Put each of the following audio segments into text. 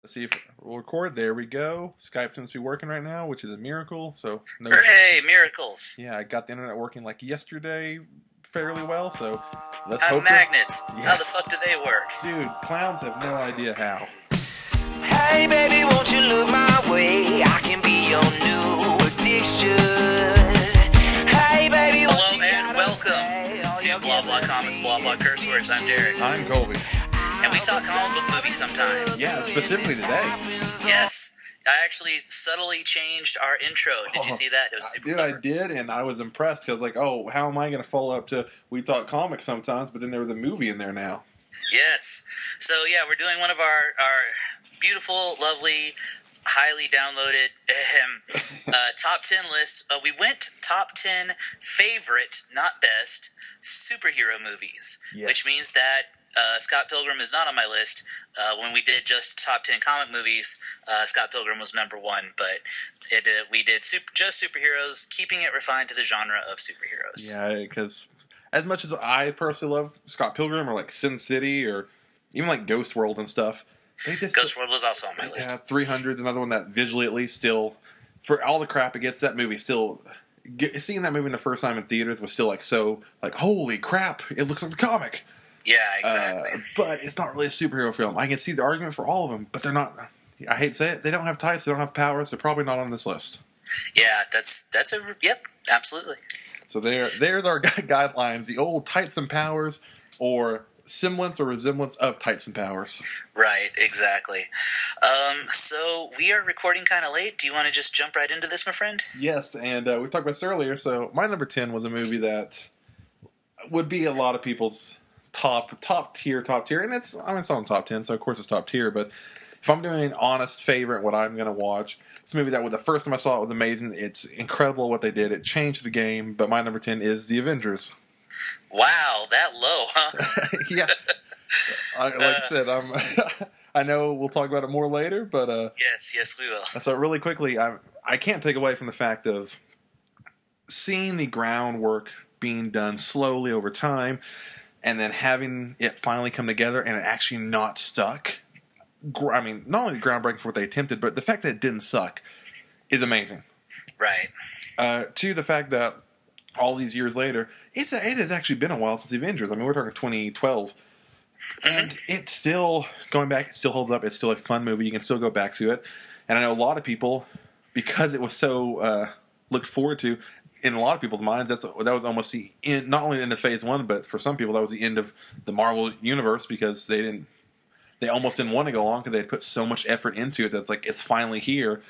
Let's see if we'll record. There we go. Skype seems to be working right now, which is a miracle. So no, Hooray, miracles. yeah, I got the internet working like yesterday, fairly well. So let's I'm hope this. magnets. How the Yes, fuck do they work? dude, clowns have no idea how. Hey baby, won't you look my way? I can be your new addiction. Hey baby, what Hello you and gotta welcome say? All to you're Blah Blah giving Comics, me Blah Blah is Curse Words. I'm Derek. I'm Colby. And we talk comic book movies sometime. Yeah, specifically today. Yes. I actually subtly changed our intro. Did you see that? It was super Dude, I clever. did, and I was impressed because, like, oh, how am I going to follow up to We Talk Comics sometimes? But then there was a movie in there now. Yes. So, yeah, we're doing one of our beautiful, lovely, highly downloaded top 10 lists. We went top 10 favorite, not best, superhero movies, Yes. which means that Scott Pilgrim is not on my list. When we did just top 10 comic movies, Scott Pilgrim was number one, but we did just superheroes, keeping it refined to the genre of superheroes. Yeah, because as much as I personally love Scott Pilgrim or like Sin City or even like Ghost World and stuff, they just Ghost World was also on my list. Yeah, 300 is another one that visually at least still, for all the crap it gets, that movie still, seeing that movie the first time in theaters was still like so, like, holy crap, it looks like a comic. Yeah, exactly. But it's not really a superhero film. I can see the argument for all of them, but they're not, I hate to say it, they don't have tights, they don't have powers, they're probably not on this list. Yeah, yep, absolutely. So there's our guidelines, the old tights and powers, or semblance or resemblance of tights and powers. Right, exactly. So we are recording kind of late. Do you want to just jump right into this, my friend? Yes, and we talked about this earlier, so my number 10 was a movie that would be a lot of people's top tier, and it's on top 10, so of course it's top tier, but if I'm doing an honest favorite, what I'm going to watch, it's a movie that the first time I saw it was amazing. It's incredible what they did. It changed the game, but my number 10 is The Avengers. Wow, that low, huh? Yeah. Like I said, I know we'll talk about it more later, but Yes, we will. so really quickly, I can't take away from the fact of seeing the groundwork being done slowly over time, and then having it finally come together and it actually not stuck. I mean, not only groundbreaking for what they attempted, but the fact that it didn't suck is amazing. Right. To the fact that all these years later, it has actually been a while since the Avengers. I mean, we're talking 2012. And it's still, going back, it still holds up. It's still a fun movie. You can still go back to it. And I know a lot of people, because it was so looked forward to, in a lot of people's minds, that was almost the end, not only the end of Phase 1, but for some people that was the end of the Marvel Universe, because they almost didn't want to go on because they had put so much effort into it that's like, it's finally here.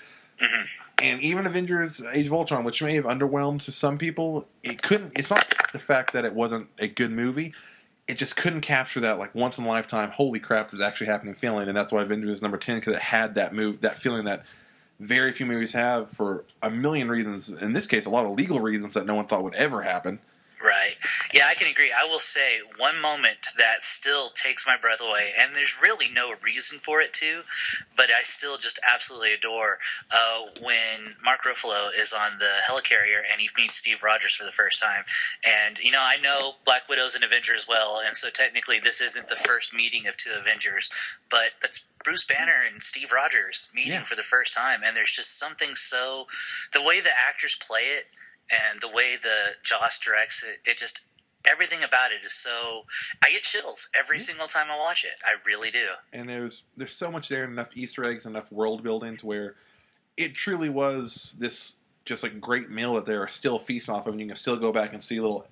And even Avengers Age of Ultron, which may have underwhelmed to some people, it's not the fact that it wasn't a good movie, it just couldn't capture that like once in a lifetime, holy crap, this is actually happening feeling, and that's why Avengers is number 10, because it had that feeling that very few movies have for a million reasons. In this case, a lot of legal reasons that no one thought would ever happen. Right. Yeah, I can agree. I will say one moment that still takes my breath away, and there's really no reason for it to, but I still just absolutely adore when Mark Ruffalo is on the helicarrier and he meets Steve Rogers for the first time. And, I know Black Widow's an Avenger as well, and so technically this isn't the first meeting of two Avengers, but that's Bruce Banner and Steve Rogers meeting for the first time, and there's just something the way the actors play it, and the way the Joss directs it, everything about it is so. I get chills every single time I watch it. I really do. And there's so much there, and enough Easter eggs, enough world building to where it truly was this just like great meal that they're still feasting off of, and you can still go back and see little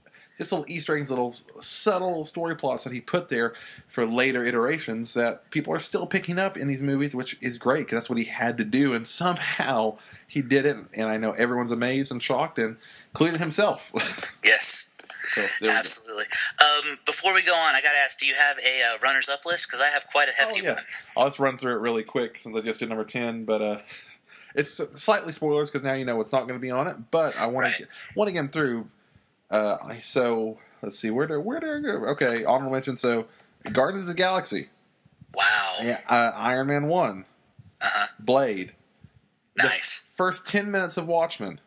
Easter eggs, little subtle story plots that he put there for later iterations that people are still picking up in these movies, which is great because that's what he had to do, and somehow he did it. And I know everyone's amazed and shocked, and including himself. Yes. So, absolutely. Before we go on, I got to ask, do you have a runners-up list? Because I have quite a hefty one. I'll just run through it really quick since I just did number 10, but it's slightly spoilers because now you know what's not going to be on it, but I want to get them through. So let's see, where do I go? Okay, honorable mention. So Guardians of the Galaxy. Wow. Yeah, Iron Man 1. Blade. Nice. The first 10 minutes of Watchmen.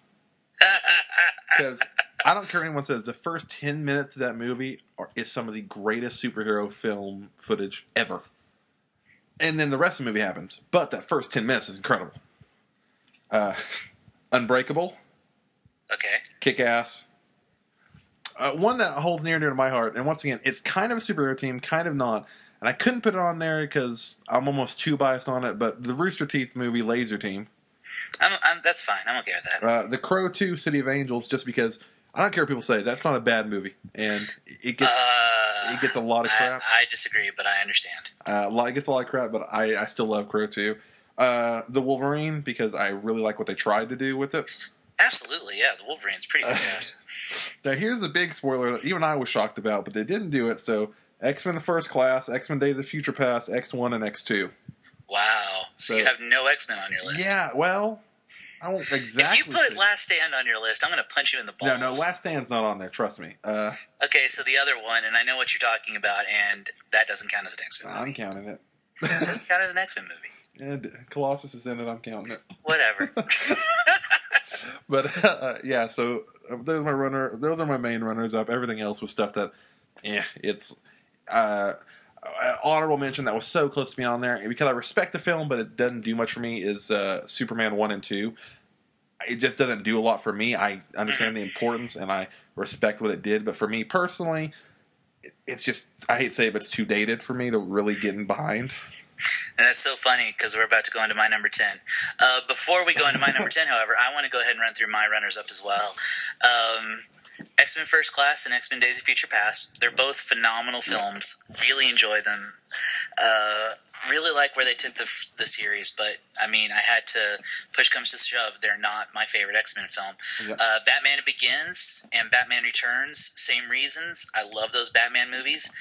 Because I don't care what anyone says, the first 10 minutes of that movie is some of the greatest superhero film footage ever. And then the rest of the movie happens. But that first 10 minutes is incredible. Unbreakable. Okay. Kick-Ass. One that holds near and dear to my heart, and once again, it's kind of a superhero team, kind of not. And I couldn't put it on there because I'm almost too biased on it, but the Rooster Teeth movie, Laser Team. That's fine. I'm okay with that. The Crow 2, City of Angels, just because I don't care what people say, that's not a bad movie. And it gets a lot of crap. I disagree, but I understand. It gets a lot of crap, but I still love Crow 2. The Wolverine, because I really like what they tried to do with it. Absolutely, yeah. The Wolverine's pretty fantastic. Now, here's a big spoiler that even I was shocked about, but they didn't do it. So, X-Men: The First Class, X-Men: Days of Future Past, X1, and X2. Wow. So you have no X-Men on your list. Yeah, well, I won't exactly. If you put Last Stand on your list, I'm going to punch you in the balls. No, Last Stand's not on there. Trust me. Okay, so the other one, and I know what you're talking about, and that doesn't count as an X-Men movie. I'm counting it. It doesn't count as an X-Men movie. And Colossus is in it. I'm counting it. Whatever. But yeah, so those are my main runners up. Everything else was stuff that, it's honorable mention that was so close to being on there. And because I respect the film, but it doesn't do much for me. Is Superman 1 and 2. It just doesn't do a lot for me. I understand the importance and I respect what it did, but for me personally, it's just, I hate to say it, but it's too dated for me to really get in behind. And that's so funny because we're about to go into my number 10. Before we go into my number 10, however, I want to go ahead and run through my runners up as well. X-Men First Class and X-Men Days of Future Past. They're both phenomenal films. Really enjoy them. Really like where they took the series, but I mean, I had to, push comes to shove, they're not my favorite X-Men film. Yeah. Batman Begins and Batman Returns, same reasons. I love those Batman movies.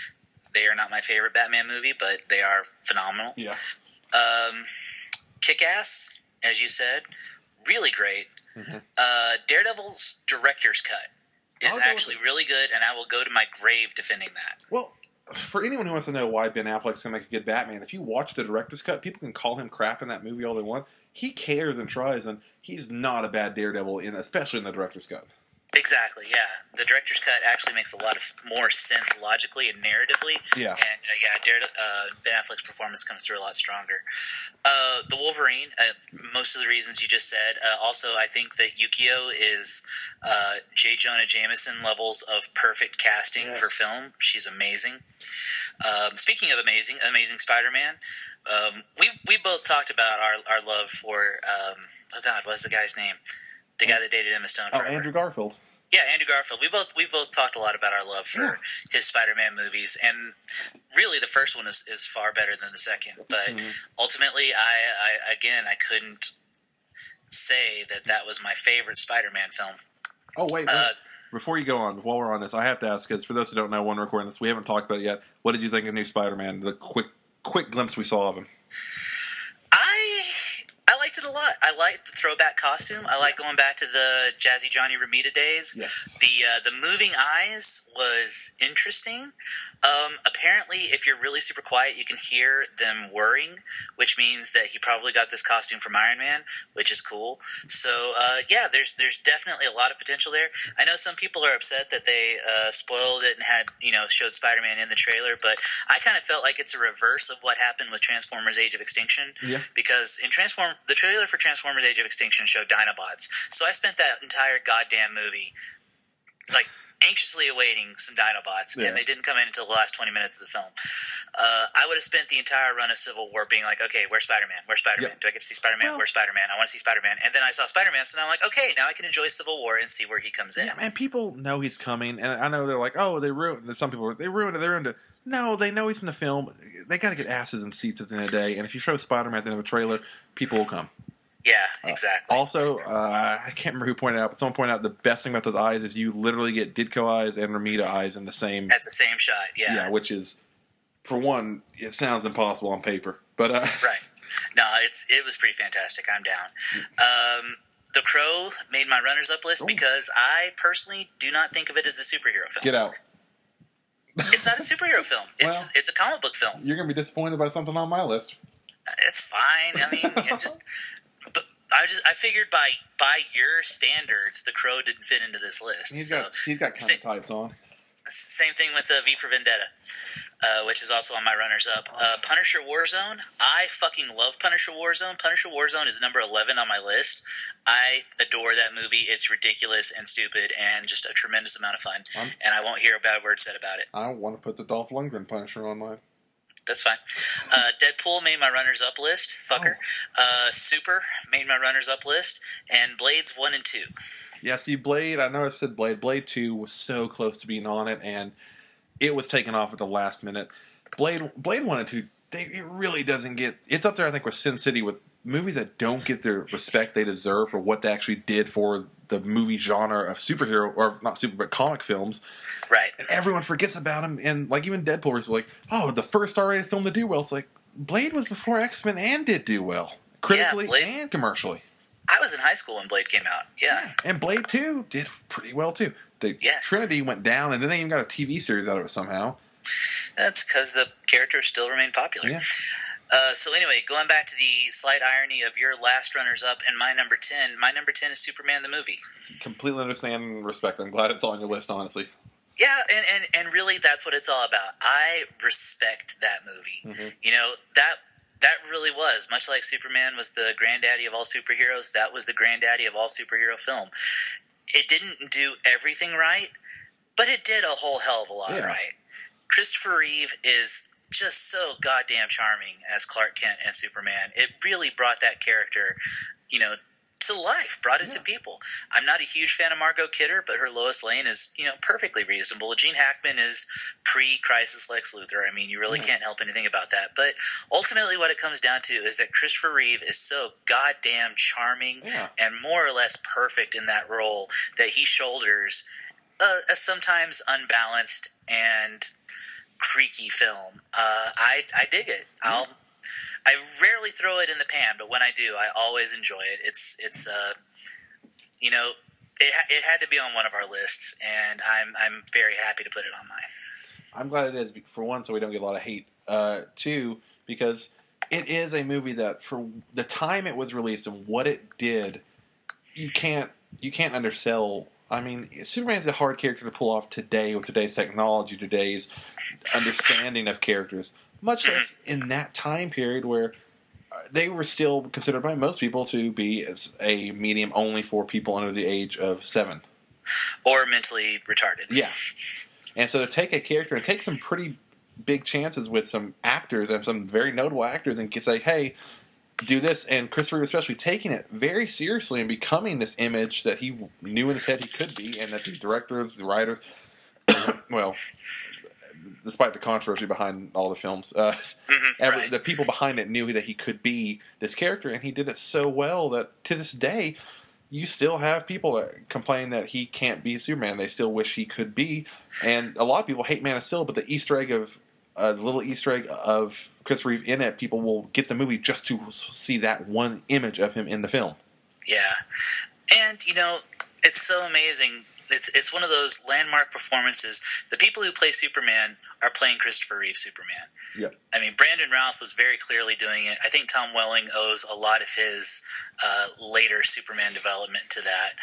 They are not my favorite Batman movie, but they are phenomenal. Yeah. Kick-Ass, as you said, really great. Mm-hmm. Daredevil's director's cut is actually really good, and I will go to my grave defending that. Well, for anyone who wants to know why Ben Affleck's going to make a good Batman, if you watch the director's cut, people can call him crap in that movie all they want. He cares and tries, and he's not a bad Daredevil, especially in the director's cut. Exactly, yeah. The director's cut actually makes a lot of more sense logically and narratively. Yeah. And Ben Affleck's performance comes through a lot stronger. The Wolverine, most of the reasons you just said. Also, I think that Yukio is J. Jonah Jameson levels of perfect casting for film. She's amazing. Speaking of amazing Spider-Man, we both talked about our love for, what's the guy's name? The guy that dated Emma Stone forever. Andrew Garfield. Yeah, Andrew Garfield. We both talked a lot about our love for his Spider-Man movies, and really the first one is far better than the second. But ultimately, I couldn't say that was my favorite Spider-Man film. Oh wait. Before you go on, while we're on this, I have to ask, because for those who don't know, when we're recording this, we haven't talked about it yet. What did you think of New Spider-Man? The quick glimpse we saw of him. I liked it a lot. I liked the throwback costume. I like going back to the Jazzy Johnny Romita days. Yes. The moving eyes was interesting. Apparently, if you're really super quiet, you can hear them whirring, which means that he probably got this costume from Iron Man, which is cool. So, there's definitely a lot of potential there. I know some people are upset that they spoiled it and had, showed Spider-Man in the trailer, but I kind of felt like it's a reverse of what happened with Transformers Age of Extinction. Yeah. Because in the trailer for Transformers Age of Extinction showed Dinobots. So I spent that entire goddamn movie, anxiously awaiting some Dinobots, and they didn't come in until the last 20 minutes of the film. I would have spent the entire run of Civil War being like, okay, where's Spider-Man? Where's Spider-Man? Yep. Do I get to see Spider-Man? Well, where's Spider-Man? I want to see Spider-Man. And then I saw Spider-Man, so now I'm like, okay, now I can enjoy Civil War and see where he comes in. Yeah, man, people know he's coming, and I know they're like, oh, they ruined it. Some people, they ruined it. No, they know he's in the film. They got to get asses in seats at the end of the day, and if you show Spider-Man at the end of a trailer, people will come. Yeah, exactly. Also, I can't remember who pointed out, but someone pointed out the best thing about those eyes is you literally get Ditko eyes and Romita eyes in the same... At the same shot, yeah. Yeah, which is, for one, it sounds impossible on paper. But right. No, it was pretty fantastic. I'm down. The Crow made my runners-up list because I personally do not think of it as a superhero film. Get out. It's not a superhero film. It's a comic book film. You're going to be disappointed by something on my list. It's fine. I mean, I figured by your standards, The Crow didn't fit into this list. He's got kind of tights on. Same thing with V for Vendetta. which is also on my runners-up. Punisher Warzone. I fucking love Punisher Warzone. Punisher Warzone is number 11 on my list. I adore that movie. It's ridiculous and stupid and just a tremendous amount of fun. And I won't hear a bad word said about it. I want to put the Dolph Lundgren Punisher on mine. That's fine. Deadpool made my runners-up list. Fucker. Super made my runners-up list. And Blades 1 and 2. Yeah, Steve, Blade, I know I've said Blade. Blade 2 was so close to being on it, and it was taken off at the last minute. Blade 1 and 2, it really doesn't get... It's up there, I think, with Sin City, with movies that don't get the respect they deserve for what they actually did for the movie genre of superhero, or not super, but comic films. Right. And everyone forgets about them, and like even Deadpool was like, oh, the first R-rated film to do well. It's like, Blade was before X-Men and did do well. Critically and commercially. I was in high school when Blade came out. Yeah. And Blade 2 did pretty well, too. The Trinity went down, and then they even got a TV series out of it somehow. That's because the characters still remain popular. Yeah. So anyway, going back to the slight irony of your last runners-up and my number 10 is Superman the movie. Completely understand and respect. I'm glad it's on your list, honestly. Yeah, and really that's what it's all about. I respect that movie. Mm-hmm. You know, that really was, much like Superman was the granddaddy of all superheroes, that was the granddaddy of all superhero film. It didn't do everything right, but it did a whole hell of a lot right. Christopher Reeve is just so goddamn charming as Clark Kent and Superman. It really brought that character, you know, to life, brought it to people. I'm not a huge fan of Margot Kidder, but her Lois Lane is, you know, perfectly reasonable. Gene Hackman is pre-Crisis Lex Luthor. I mean, you really can't help anything about that. But ultimately what it comes down to is that Christopher Reeve is so goddamn charming and more or less perfect in that role that he shoulders a sometimes unbalanced and creaky film. I dig it. I rarely throw it in the pan, but when I do, I always enjoy it. It's you know, it had to be on one of our lists, and I'm very happy to put it on mine. I'm glad it is, for one, so we don't get a lot of hate. Two, because it is a movie that, for the time it was released and what it did, you can't undersell. I mean, Superman's a hard character to pull off today with today's technology, today's understanding of characters. Much less in that time period where they were still considered by most people to be as a medium only for people under the age of 7. Or mentally retarded. Yeah. And so to take a character and take some pretty big chances with some actors and some very notable actors and say, hey, do this, and Christopher especially taking it very seriously and becoming this image that he knew in his head he could be, and that the directors, the writers, well, despite the controversy behind all the films, the people behind it knew that he could be this character, and he did it so well that to this day, you still have people that complain that he can't be Superman. They still wish he could be, and a lot of people hate Man of Steel, but the little Easter egg of Christopher Reeve in it, people will get the movie just to see that one image of him in the film. Yeah. And, you know, it's so amazing. It's one of those landmark performances. The people who play Superman are playing Christopher Reeve Superman. Yep. I mean, Brandon Routh was very clearly doing it. I think Tom Welling owes a lot of his later Superman development to that.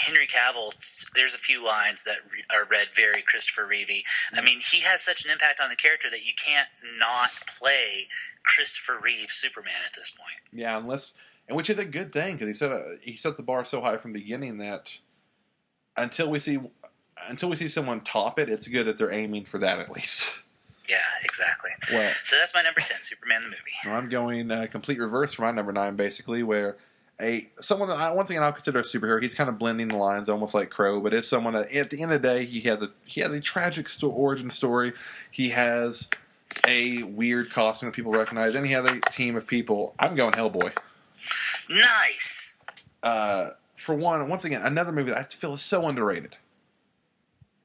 Henry Cavill, there's a few lines that are read very Christopher Reeve-y. I mean, he had such an impact on the character that you can't not play Christopher Reeve Superman at this point. Yeah, and which is a good thing, because he set the bar so high from the beginning that until we see someone top it, it's good that they're aiming for that at least. Yeah, exactly. Well, so that's my number 10, Superman the movie. Well, I'm going complete reverse for my number 9, basically, where someone that once again I'll consider a superhero. He's kind of blending the lines, almost like Crow, but it's someone that at the end of the day he has a tragic origin story. He has a weird costume that people recognize, and he has a team of people. I'm going Hellboy. Nice. For one, once again, another movie that I feel is so underrated,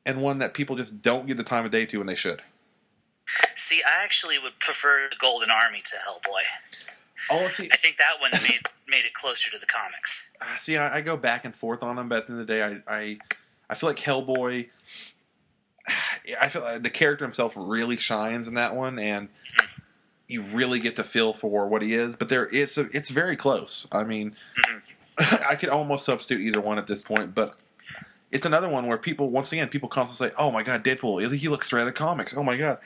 and one that people just don't give the time of day to when they should. See, I actually would prefer the Golden Army to Hellboy. Oh, see, I think that one made it closer to the comics. See, I go back and forth on them, but at the end of the day, I feel like Hellboy. I feel like the character himself really shines in that one, and you really get the feel for what he is. But it's very close. I mean, I could almost substitute either one at this point, but it's another one where people constantly say, "Oh my God, Deadpool, he looks straight out of comics." Oh my God,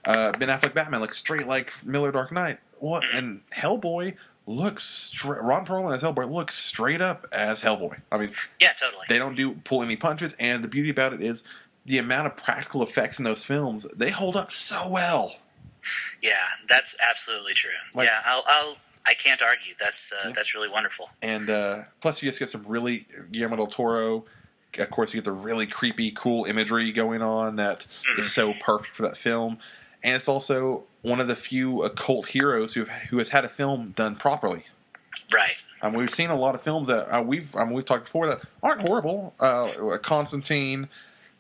Ben Affleck Batman looks straight like Miller Dark Knight. What? And Hellboy looks straight. Ron Perlman as Hellboy looks straight up as Hellboy. I mean, Yeah, totally. they don't pull any punches, and the beauty about it is the amount of practical effects in those films. They hold up so well. Yeah, that's absolutely true. Like- yeah, I can't argue. That's really wonderful. And plus, you just get some really Guillermo del Toro. Of course, you get the really creepy, cool imagery going on that is so perfect for that film. And it's also one of the few occult heroes who has had a film done properly. Right. We've seen a lot of films that we've talked before that aren't horrible. Constantine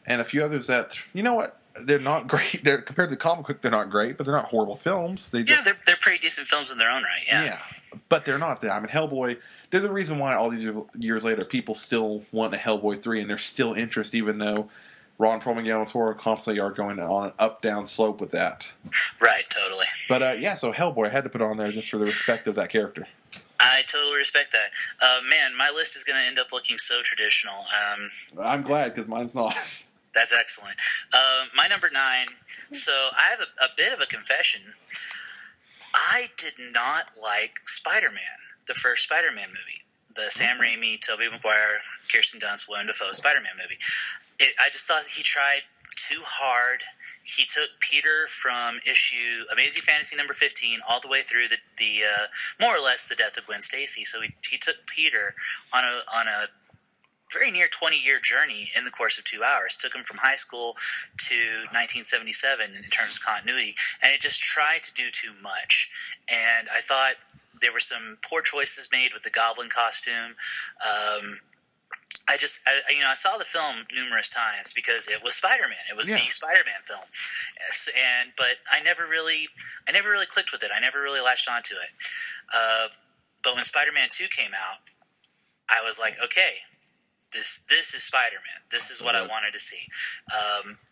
and a few others that, you know what, they're not great. They're compared to the comic book, they're not great, but they're not horrible films. They're pretty decent films in their own right. Yeah. But they're not. I mean, Hellboy. They're the reason why all these years later, people still want a Hellboy 3, and there's still interest, even though Ron Perlman and Guillermo del Toro constantly are going on an up-down slope with that. Right. Totally. But so Hellboy, I had to put it on there just for the respect of that character. I totally respect that. Man, my list is going to end up looking so traditional. I'm glad, because mine's not. That's excellent. My number 9. So I have a bit of a confession. I did not like Spider-Man, the first Spider-Man movie, the Sam Raimi, Tobey Maguire, Kirsten Dunst, Willem Dafoe Spider-Man movie. I just thought he tried too hard. He took Peter from issue Amazing Fantasy number 15 all the way through the more or less the death of Gwen Stacy. So he took Peter on a very near 20-year journey in the course of 2 hours. Took him from high school to 1977 in terms of continuity, and it just tried to do too much. And I thought there were some poor choices made with the Goblin costume. I saw the film numerous times because it was Spider-Man. It was the Spider-Man film, but I never really clicked with it. I never really latched onto it. But when Spider-Man 2 came out, I was like, okay, this is Spider-Man. This is what I wanted to see.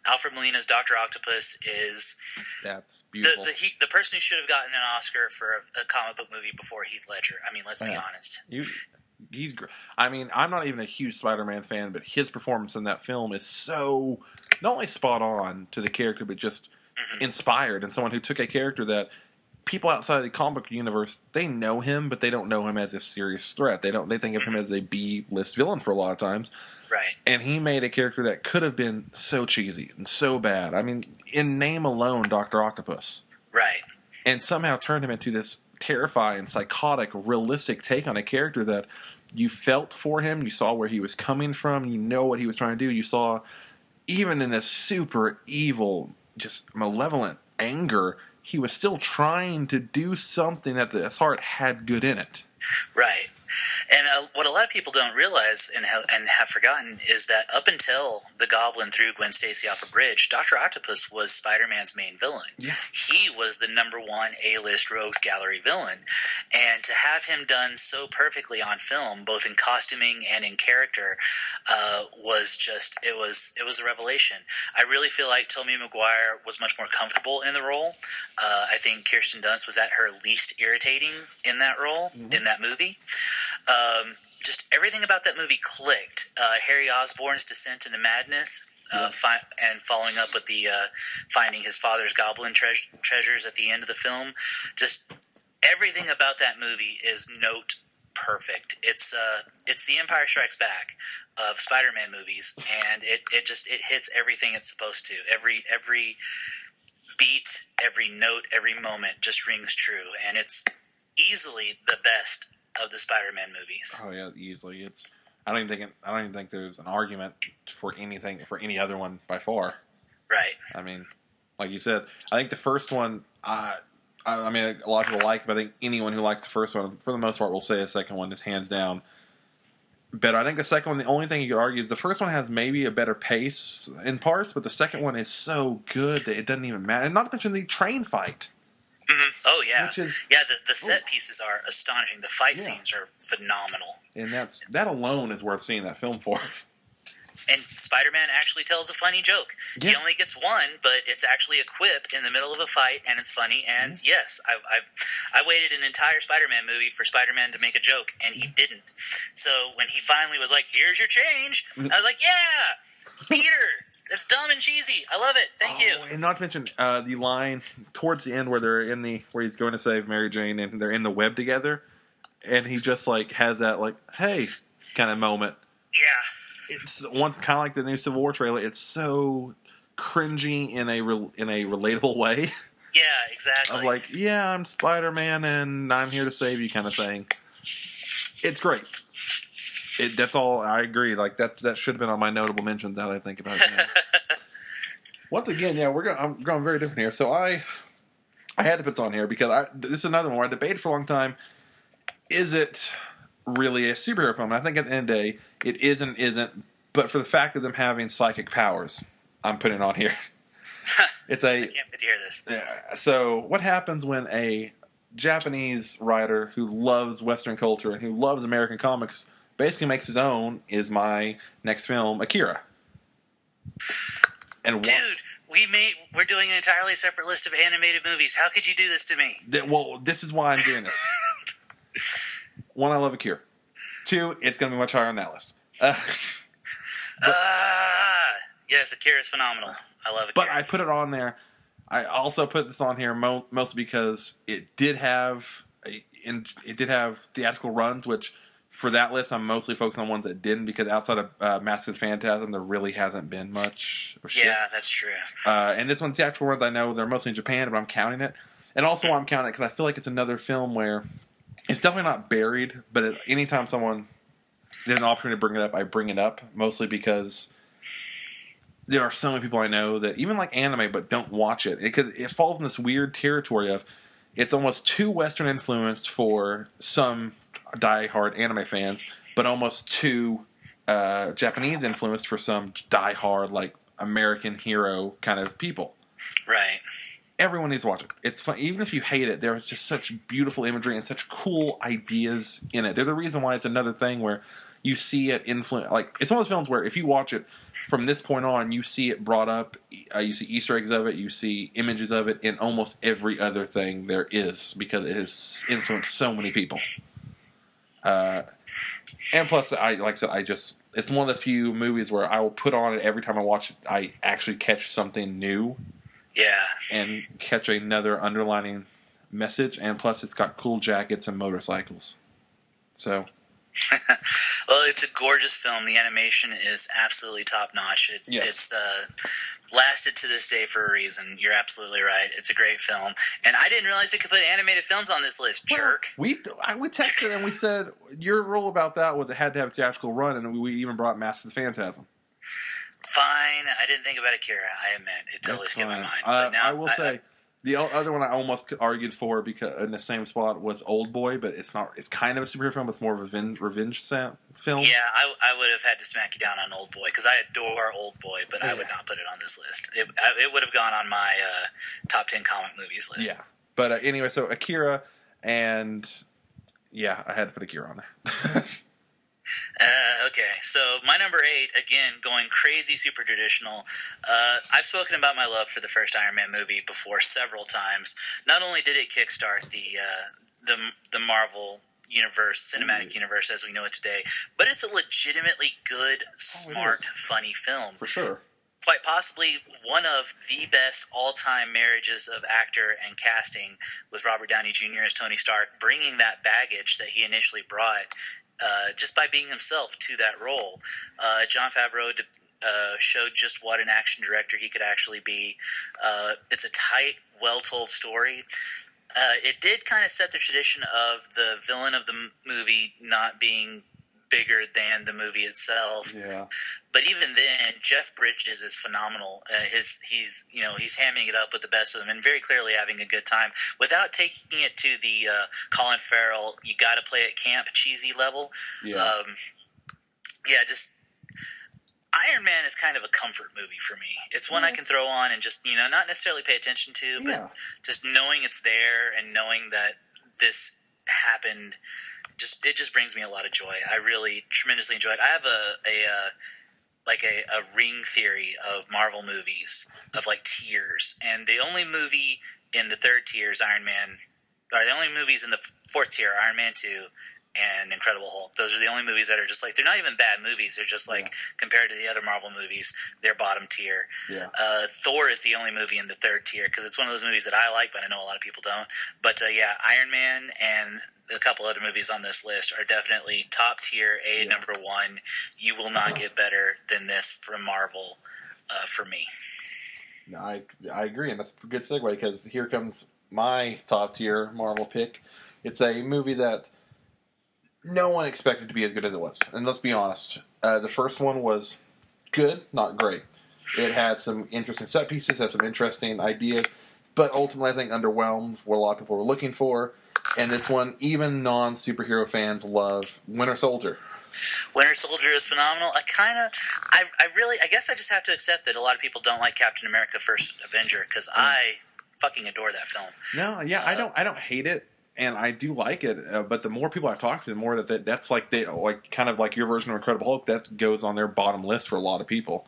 Alfred Molina's Dr. Octopus is that's beautiful. The person who should have gotten an Oscar for a comic book movie before Heath Ledger. I mean, let's be honest. He's great. I mean, I'm not even a huge Spider-Man fan, but his performance in that film is so not only spot on to the character, but just inspired. And someone who took a character that people outside of the comic book universe, they know him, but they don't know him as a serious threat. They think of him as a B-list villain for a lot of times. Right. And he made a character that could have been so cheesy and so bad. I mean, in name alone, Dr. Octopus. Right. And somehow turned him into this terrifying, psychotic, realistic take on a character that you felt for him. You saw where he was coming from. You know what he was trying to do. You saw, even in this super evil, just malevolent anger, he was still trying to do something that his heart had good in it. Right. And what a lot of people don't realize and have forgotten is that up until the Goblin threw Gwen Stacy off a bridge, Dr. Octopus was Spider-Man's main villain. Yeah. He was the number one A-list Rogues Gallery villain. And to have him done so perfectly on film, both in costuming and in character, was just, it was a revelation. I really feel like Tobey Maguire was much more comfortable in the role. I think Kirsten Dunst was at her least irritating in that role, in that movie. Just everything about that movie clicked. Harry Osborn's descent into madness, and following up with the finding his father's goblin treasures at the end of the film. Just everything about that movie is note perfect. It's the Empire Strikes Back of Spider-Man movies, and it hits everything it's supposed to. Every beat, every note, every moment just rings true, and it's easily the best of the Spider-Man movies. Oh yeah, easily. I don't even think there's an argument for any other one by far. Right. I mean, like you said, I think the first one, I mean, a lot of people like it, but I think anyone who likes the first one, for the most part, will say the second one is hands down better. I think the second one, the only thing you could argue is the first one has maybe a better pace in parts, but the second one is so good that it doesn't even matter. And not to mention the train fight. Mm-hmm. Oh yeah, the set pieces are astonishing. The fight scenes are phenomenal, and that alone is worth seeing that film for. And Spider-Man actually tells a funny joke. Yeah. He only gets one, but it's actually a quip in the middle of a fight, and it's funny. And yes, I waited an entire Spider-Man movie for Spider-Man to make a joke, and he didn't. So when he finally was like, "Here's your change," I was like, "Yeah, Peter, that's dumb and cheesy. I love it. Thank you." And not to mention the line towards the end where where he's going to save Mary Jane and they're in the web together, and he just like has that like, "Hey," kind of moment. Yeah. It's once kind of like the new Civil War trailer. It's so cringy in a relatable way. Yeah, exactly. Of like, yeah, I'm Spider-Man and I'm here to save you, kind of thing. It's great. That's all. I agree. Like that should have been on my notable mentions. Now that I think about it. Now. Once again, yeah, I'm going very different here. So I had to put this on here because this is another one where I debated for a long time. Is it really a superhero film? And I think at the end of the day, it is and isn't. But for the fact of them having psychic powers, I'm putting it on here. It's I can't wait to hear this. So what happens when a Japanese writer who loves Western culture and who loves American comics basically makes his own? Is my next film Akira? And dude, we're doing an entirely separate list of animated movies. How could you do this to me? Well, this is why I'm doing this. One, I love Akira. Two, it's going to be much higher on that list. Yes, Akira is phenomenal. I love Akira. But I put it on there. I also put this on here mostly because it did have theatrical runs, which for that list I'm mostly focused on ones that didn't, because outside of Mask of the Phantasm there really hasn't been much of shit. Yeah, that's true. And this one's theatrical runs. I know they're mostly in Japan, but I'm counting it. And also I'm counting it because I feel like it's another film where it's definitely not buried, but anytime someone there's an opportunity to bring it up, I bring it up, mostly because there are so many people I know that even like anime but don't watch it. It falls in this weird territory of it's almost too Western influenced for some die-hard anime fans, but almost too Japanese influenced for some die-hard like American hero kind of people. Right. Everyone needs to watch it. It's fun. Even if you hate it, there's just such beautiful imagery and such cool ideas in it. They're the reason why it's another thing where you see it influence. Like, it's one of those films where if you watch it from this point on, you see it brought up. You see Easter eggs of it. You see images of it in almost every other thing there is, because it has influenced so many people. And plus, like I said, it's one of the few movies where I will put on it every time I watch it. I actually catch something new. Yeah. And catch another underlining message. And plus, it's got cool jackets and motorcycles. So. Well, it's a gorgeous film. The animation is absolutely top-notch. It's lasted to this day for a reason. You're absolutely right. It's a great film. And I didn't realize we could put animated films on this list, jerk. We texted and we said, your rule about that was it had to have a theatrical run, and we even brought Mask of the Phantasm. Fine. I didn't think about Akira. I admit. It totally skipped my mind. But now, I will say, the other one I almost argued for because in the same spot was Old Boy, but it's not. It's kind of a superhero film. It's more of a revenge film. Yeah, I would have had to smack you down on Old Boy because I adore Old Boy, but I would not put it on this list. It would have gone on my top 10 comic movies list. Yeah, but anyway, so Akira, and yeah, I had to put Akira on there. Okay, so my number 8, again, going crazy super traditional. I've spoken about my love for the first Iron Man movie before several times. Not only did it kickstart the Marvel universe, cinematic universe as we know it today, but it's a legitimately good, smart, funny film. For sure. Quite possibly one of the best all-time marriages of actor and casting, with Robert Downey Jr. as Tony Stark, bringing that baggage that he initially brought just by being himself to that role. Jon Favreau showed just what an action director he could actually be. It's a tight, well-told story. It did kind of set the tradition of the villain of the movie not being bigger than the movie itself. Yeah. But even then, Jeff Bridges is phenomenal. He's hamming it up with the best of them and very clearly having a good time without taking it to the Colin Farrell, you got to play at camp cheesy level. Yeah. Just Iron Man is kind of a comfort movie for me. It's one I can throw on and just, not necessarily pay attention to, but just knowing it's there and knowing that this happened, it just brings me a lot of joy. I really tremendously enjoy it. I have like a ring theory of Marvel movies of like tiers, and the only movie in the third tier is Iron Man, or the only movies in the fourth tier are Iron Man 2 and Incredible Hulk. Those are the only movies that are just like, they're not even bad movies. They're just like, compared to the other Marvel movies, they're bottom tier. Yeah. Thor is the only movie in the third tier because it's one of those movies that I like, but I know a lot of people don't. But yeah, Iron Man and a couple other movies on this list are definitely top tier, number one. You will not get better than this from Marvel for me. No, I agree, and that's a good segue because here comes my top tier Marvel pick. It's a movie that no one expected to be as good as it was. And let's be honest, the first one was good, not great. It had some interesting set pieces, had some interesting ideas, but ultimately I think underwhelmed what a lot of people were looking for. And this one, even non-superhero fans love Winter Soldier. Winter Soldier is phenomenal. I guess I just have to accept that a lot of people don't like Captain America: First Avenger because I fucking adore that film. No, yeah, I don't hate it, and I do like it. But the more people I've talked to, the more that's like kind of like your version of Incredible Hulk. That goes on their bottom list for a lot of people.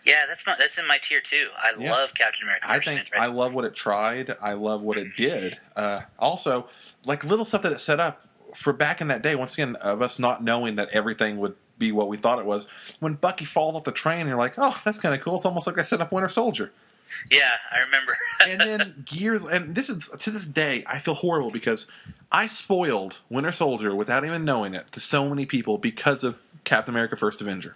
Yeah, that's in my tier too. I love Captain America: First Avenger. I love what it tried. I love what it did. Also, like little stuff that it set up for back in that day. Once again, of us not knowing that everything would be what we thought it was. When Bucky falls off the train, you're like, oh, that's kind of cool. It's almost like I set up Winter Soldier. Yeah, I remember. And then and this is, to this day, I feel horrible because I spoiled Winter Soldier without even knowing it to so many people because of Captain America: First Avenger.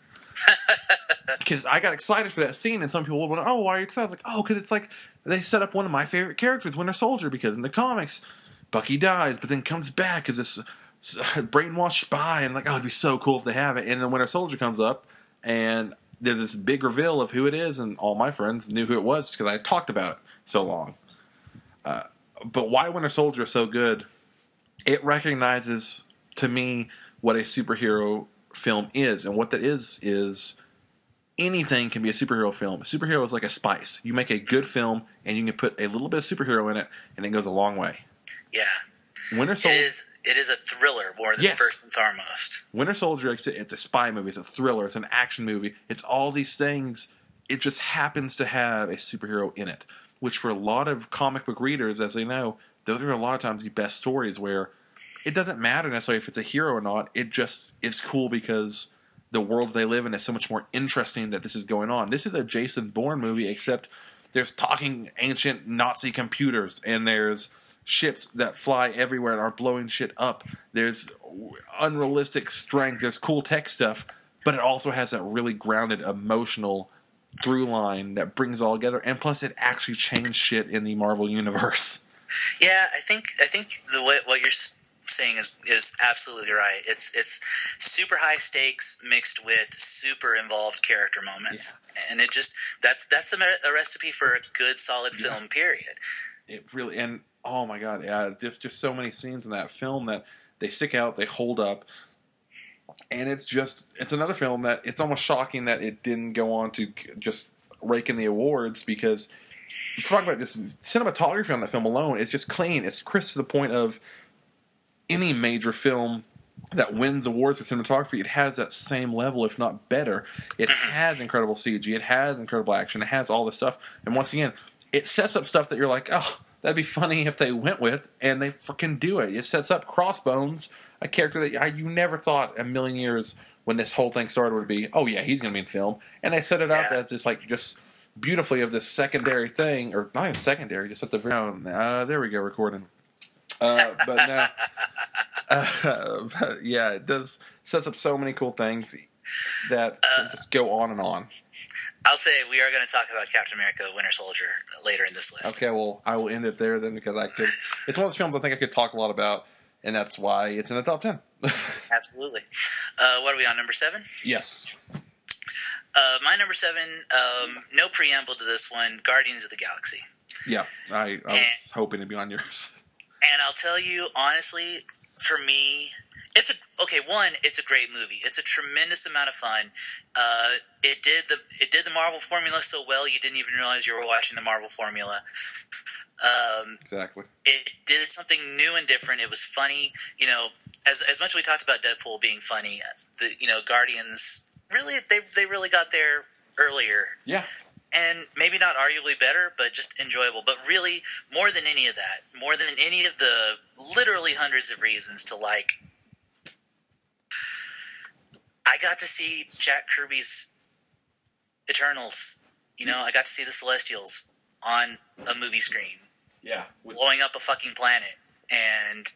Because I got excited for that scene, and some people went, oh, why are you excited? I was like, oh, because it's like they set up one of my favorite characters, Winter Soldier, because in the comics, Bucky dies, but then comes back as this brainwashed spy, and like, oh, it'd be so cool if they have it. And then Winter Soldier comes up, and there's this big reveal of who it is, and all my friends knew who it was just because I had talked about it so long. But why Winter Soldier is so good, it recognizes, to me, what a superhero film is. And what that is anything can be a superhero film. A superhero is like a spice. You make a good film, and you can put a little bit of superhero in it, and it goes a long way. Yeah. Winter Soldier. It is a thriller more than first and foremost. Winter Soldier, it's a spy movie, it's a thriller, it's an action movie, it's all these things. It just happens to have a superhero in it, which for a lot of comic book readers, as they know, those are a lot of times the best stories where it doesn't matter necessarily if it's a hero or not. It just is cool because the world they live in is so much more interesting that this is going on. This is a Jason Bourne movie, except there's talking ancient Nazi computers, and there's ships that fly everywhere and are blowing shit up. There's unrealistic strength. There's cool tech stuff, but it also has that really grounded emotional through line that brings it all together. And plus, it actually changed shit in the Marvel universe. Yeah, I think what you're saying is absolutely right. It's super high stakes mixed with super involved character moments, and it just that's a recipe for a good solid film. Period. It really, and oh my god, yeah, there's just so many scenes in that film that they stick out, they hold up, and it's another film that it's almost shocking that it didn't go on to just rake in the awards, because you talk about this cinematography on that film alone, it's just clean, it's crisp to the point of any major film that wins awards for cinematography, it has that same level, if not better. It has incredible CG, it has incredible action, it has all this stuff, and once again, it sets up stuff that you're like, oh, that'd be funny if they went with, and they freaking do it. It sets up Crossbones, a character that you never thought a million years when this whole thing started would be, oh yeah, he's going to be in film. And they set it up as this, like, just beautifully of this secondary thing, or not even secondary, just at the very end. There we go, recording. But no. But yeah, it sets up so many cool things that just go on and on. I'll say we are going to talk about Captain America: Winter Soldier later in this list. Okay, well, I will end it there then, because it's one of those films I think I could talk a lot about, and that's why it's in the top 10. Absolutely. What are we on, number 7? Yes. My number 7, no preamble to this one, Guardians of the Galaxy. Yeah, I was hoping to be on yours. And I'll tell you, honestly, for me, it's a great movie. It's a tremendous amount of fun. It did the Marvel formula so well you didn't even realize you were watching the Marvel formula. Exactly. It did something new and different. It was funny. As much as we talked about Deadpool being funny, Guardians really, they really got there earlier. Yeah. And maybe not arguably better, but just enjoyable. But really, more than any of that, more than any of the literally hundreds of reasons to like, I got to see Jack Kirby's Eternals. I got to see the Celestials on a movie screen, Yeah. blowing up a fucking planet, and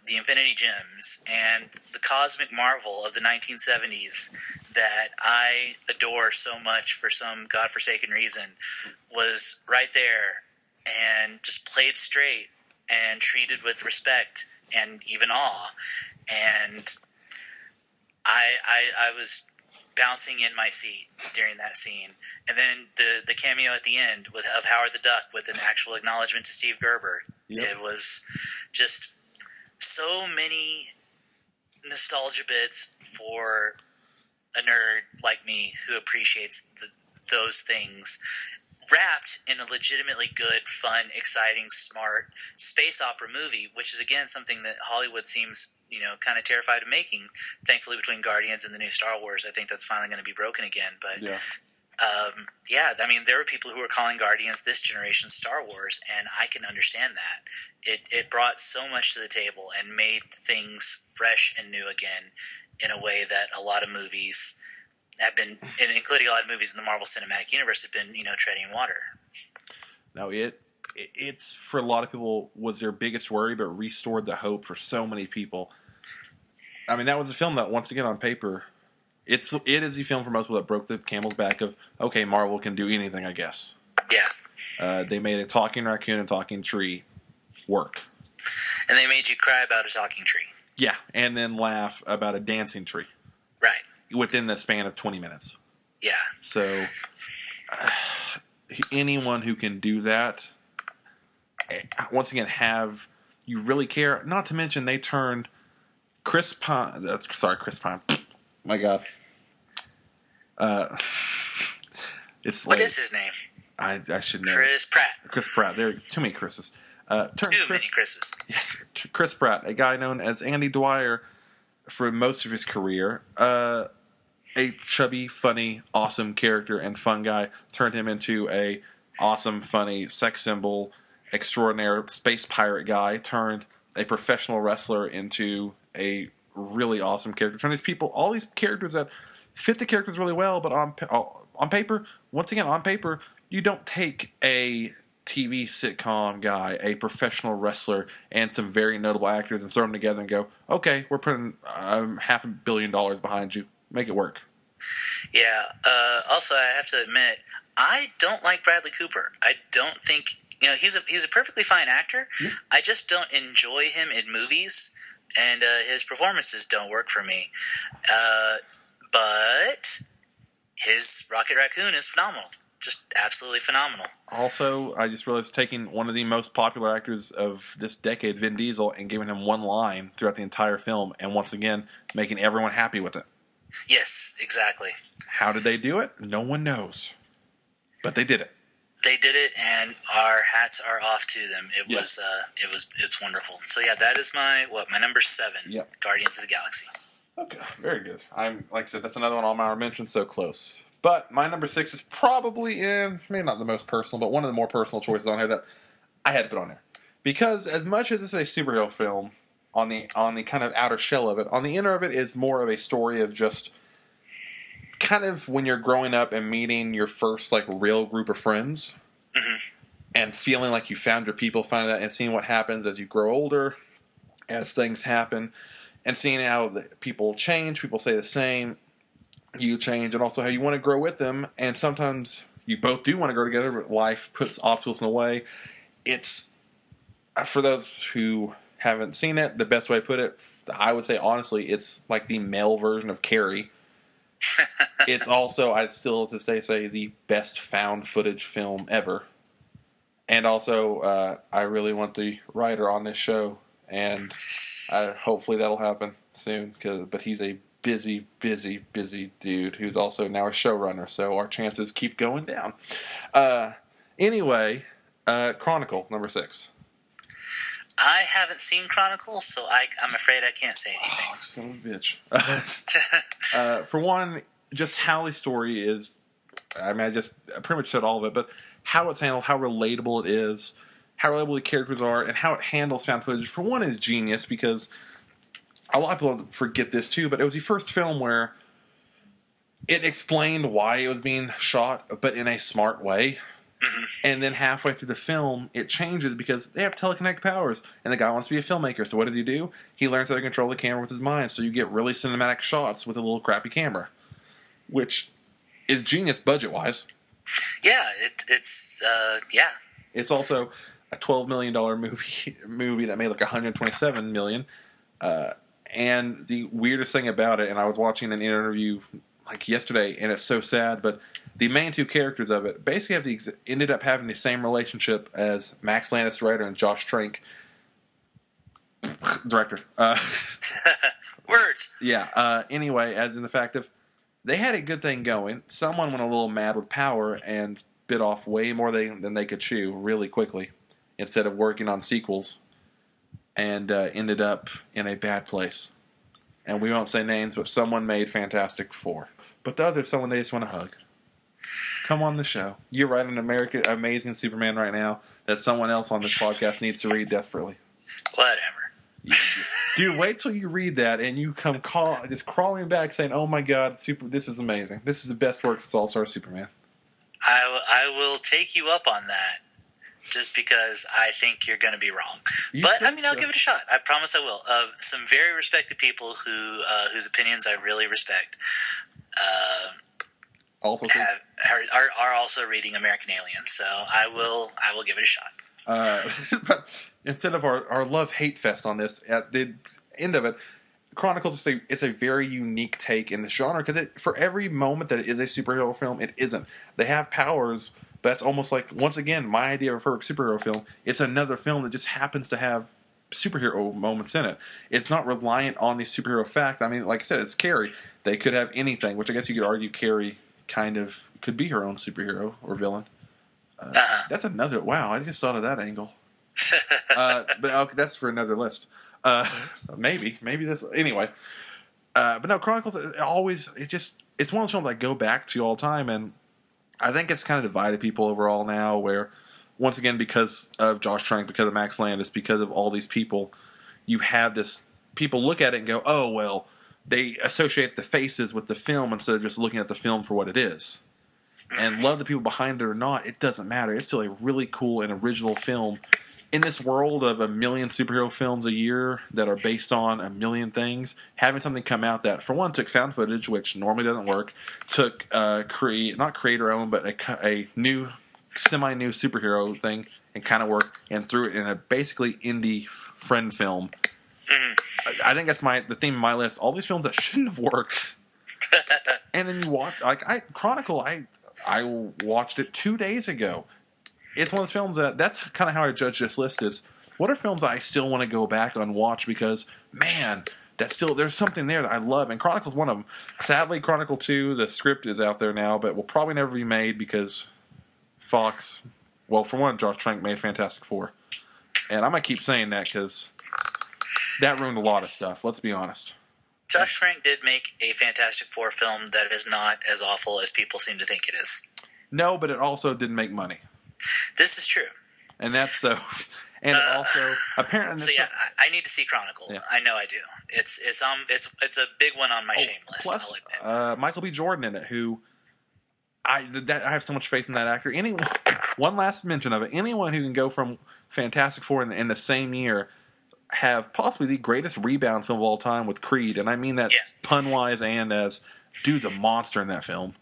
the Infinity Gems and the cosmic marvel of the 1970s that I adore so much for some godforsaken reason was right there, and just played straight and treated with respect and even awe. And I was bouncing in my seat during that scene, and then the cameo at the end of Howard the Duck with an actual acknowledgement to Steve Gerber. Yep. It was just so many nostalgia bits for a nerd like me who appreciates those things, wrapped in a legitimately good, fun, exciting, smart space opera movie, which is again something that Hollywood seems kind of terrified of making. Thankfully, between Guardians and the new Star Wars, I think that's finally going to be broken again. But I mean, there were people who were calling Guardians this generation's Star Wars, and I can understand that. It brought so much to the table and made things fresh and new again in a way that a lot of movies have been, including a lot of movies in the Marvel Cinematic Universe, have been, treading water. No, it's for a lot of people was their biggest worry, but restored the hope for so many people. I mean, that was a film that, once again, on paper, it is a film for most people that broke the camel's back of, okay, Marvel can do anything, I guess. Yeah. They made a talking raccoon and talking tree work. And they made you cry about a talking tree. Yeah, and then laugh about a dancing tree. Right. Within the span of 20 minutes. Yeah. So, anyone who can do that, once again, you really care. Not to mention, they turned Chris Pine. Chris Pine. My God. It's what is his name? I should know. Chris Pratt. Chris Pratt. There's too many Chris's. Many Chris's. Yes, Chris Pratt, a guy known as Andy Dwyer for most of his career. A chubby, funny, awesome character and fun guy, turned him into a awesome, funny, sex symbol, extraordinary space pirate guy, turned a professional wrestler into a really awesome character. Turned all these characters that fit the characters really well, but on paper, once again, on paper, you don't take a TV sitcom guy, a professional wrestler, and some very notable actors and throw them together and go, okay, we're putting $500 million behind you. Make it work. Yeah. Also, I have to admit, I don't like Bradley Cooper. I don't think he's a perfectly fine actor. Yeah. I just don't enjoy him in movies, and his performances don't work for me. But his Rocket Raccoon is phenomenal. Just absolutely phenomenal. Also, I just realized taking one of the most popular actors of this decade, Vin Diesel, and giving him one line throughout the entire film, and once again, making everyone happy with it. Yes, exactly. How did they do it? No one knows. But they did it. They did it, and our hats are off to them. It's wonderful. So yeah, that is my number 7. Yep. Guardians of the Galaxy. Okay, very good. Like I said, that's another one on my mention, so close. But my number 6 is probably maybe not the most personal, but one of the more personal choices on here that I had to put on there. Because as much as it's a superhero film, on the kind of outer shell of it, on the inner of it is more of a story of just kind of when you're growing up and meeting your first real group of friends, mm-hmm. and feeling like you found your people, finding out and seeing what happens as you grow older, as things happen, and seeing how people change, people stay the same, you change, and also how you want to grow with them, and sometimes you both do want to grow together, but life puts obstacles in the way. It's, for those who haven't seen it, the best way to put it, I would say honestly, it's like the male version of Carrie. It's also, I'd still to say the best found footage film ever. And also, I really want the writer on this show, and hopefully that'll happen soon. But he's a busy dude who's also now a showrunner, so our chances keep going down. Anyway, Chronicle, number 6. I haven't seen Chronicle, so I'm afraid I can't say anything. Oh, son of a bitch. For one, just how the story is. I mean, I pretty much said all of it, but how it's handled, how relatable it is, how relatable the characters are, and how it handles found footage. For one, is genius because a lot of people forget this too, but it was the first film where it explained why it was being shot, but in a smart way. And then halfway through the film, it changes because they have telekinetic powers, and the guy wants to be a filmmaker. So what does he do? He learns how to control the camera with his mind, so you get really cinematic shots with a little crappy camera, which is genius budget-wise. Yeah, it's It's also a $12 million movie that made like $127 million. And the weirdest thing about it, and I was watching an interview like yesterday, and it's so sad, but the main two characters of it basically ended up having the same relationship as Max Landis, writer, and Josh Trank, director. Words. Yeah. Anyway, as in the fact of they had a good thing going. Someone went a little mad with power and bit off way more than they could chew really quickly, instead of working on sequels, and ended up in a bad place. And we won't say names, but someone made Fantastic Four. But the other someone they just want to hug. Come on the show. You're writing an amazing Superman right now that someone else on this podcast needs to read desperately. Whatever. Dude, wait till you read that and you come just crawling back saying, "Oh my God, this is amazing. This is the best work since All-Star Superman." I will take you up on that, just because I think you're going to be wrong. But I mean, I'll give it a shot. I promise I will. Some very respected people whose opinions I really respect. Also, are also reading American Alien, so I will give it a shot. but instead of our love-hate fest on this, at the end of it, Chronicles it's a very unique take in the genre, because for every moment that it is a superhero film, it isn't. They have powers, but that's almost like, once again, my idea of a perfect superhero film. It's another film that just happens to have superhero moments in it. It's not reliant on the superhero fact. I mean, like I said, it's Carrie. They could have anything, which I guess you could argue Carrie kind of could be her own superhero or villain. That's another... Wow, I just thought of that angle. But okay, that's for another list. Maybe this... Anyway. But no, Chronicles, it's one of those films I go back to all the time, and I think it's kind of divided people overall now, where, once again, because of Josh Trank, because of Max Landis, because of all these people, you have this... People look at it and go, oh, well, they associate the faces with the film instead of just looking at the film for what it is. And love the people behind it or not, it doesn't matter. It's still a really cool and original film. In this world of 1 million superhero films a year that are based on 1 million things, having something come out that, for one, took found footage, which normally doesn't work, took not creator-owned, but a new, semi-new superhero thing, and kind of worked, and threw it in a basically indie friend film. I think that's the theme of my list. All these films that shouldn't have worked. And then you watch, Chronicle, I watched it 2 days ago. It's one of those films that's kind of how I judge this list is, what are films that I still want to go back and watch because, man, there's something there that I love, and Chronicle's one of them. Sadly, Chronicle 2, the script is out there now, but will probably never be made because Fox, well, for one, Josh Trank made Fantastic Four. And I'm going to keep saying that because that ruined a lot of stuff, let's be honest. Josh Trank did make a Fantastic Four film that is not as awful as people seem to think it is. No, but it also didn't make money. This is true. And that's so... And also, apparently... So yeah, I need to see Chronicle. Yeah. I know I do. It's a big one on my shame list, plus, I'll admit. Michael B. Jordan in it, who... I have so much faith in that actor. One last mention of it. Anyone who can go from Fantastic Four in the same year... have possibly the greatest rebound film of all time with Creed, and I mean that pun-wise and as dude's a monster in that film.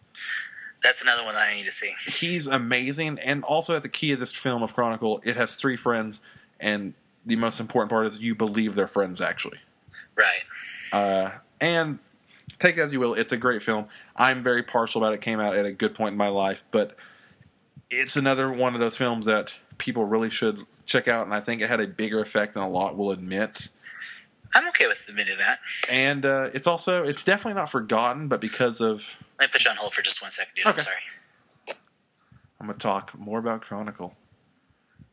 That's another one that I need to see. He's amazing, and also at the key of this film of Chronicle, it has 3 friends, and the most important part is you believe they're friends, actually. Right. And take it as you will, it's a great film. I'm very partial about it. It came out at a good point in my life, but it's another one of those films that people really should check out, and I think it had a bigger effect than a lot will admit. I'm okay with admitting that. And it's definitely not forgotten, but because of... Let me put you on hold for just 1 second, dude. Okay. I'm sorry. I'm going to talk more about Chronicle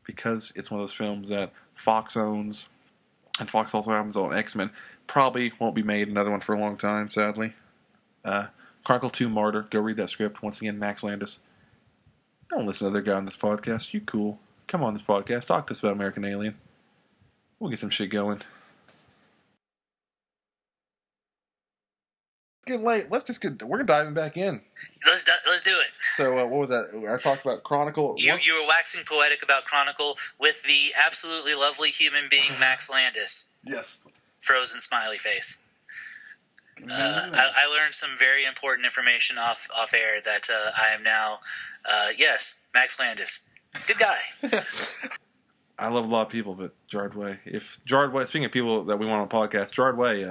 because it's one of those films that Fox owns, and Fox also owns on X-Men. Probably won't be made another one for a long time, sadly. Chronicle 2 Martyr. Go read that script. Once again, Max Landis. Don't listen to the other guy on this podcast. You cool. Come on this podcast. Talk to us about American Alien. We'll get some shit going. It's getting late. We're diving back in. Let's do it. So, what was that? I talked about Chronicle. You were waxing poetic about Chronicle with the absolutely lovely human being Max Landis. Yes. Frozen smiley face. I learned some very important information off air that I am now, yes, Max Landis. Good guy. I love a lot of people, but Gerard Way. Speaking of people that we want on the podcast, Gerard Way,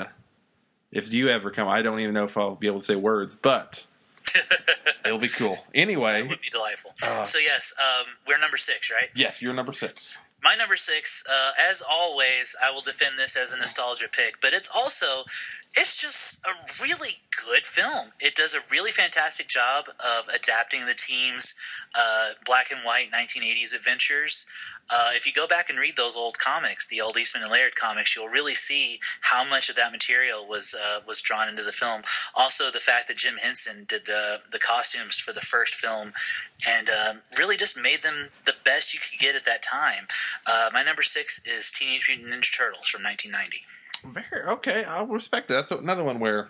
if you ever come, I don't even know if I'll be able to say words, but it'll be cool. Anyway. It would be delightful. So yes, we're number 6, right? Yes, you're number 6. My number 6, as always, I will defend this as a nostalgia pick, but it's just a really good film. It does a really fantastic job of adapting the team's black and white 1980s adventures. If you go back and read those old comics, the old Eastman and Laird comics, you'll really see how much of that material was drawn into the film. Also, the fact that Jim Henson did the costumes for the first film and really just made them the best you could get at that time. My number 6 is Teenage Mutant Ninja Turtles from 1990. Okay, I'll respect it. That's another one where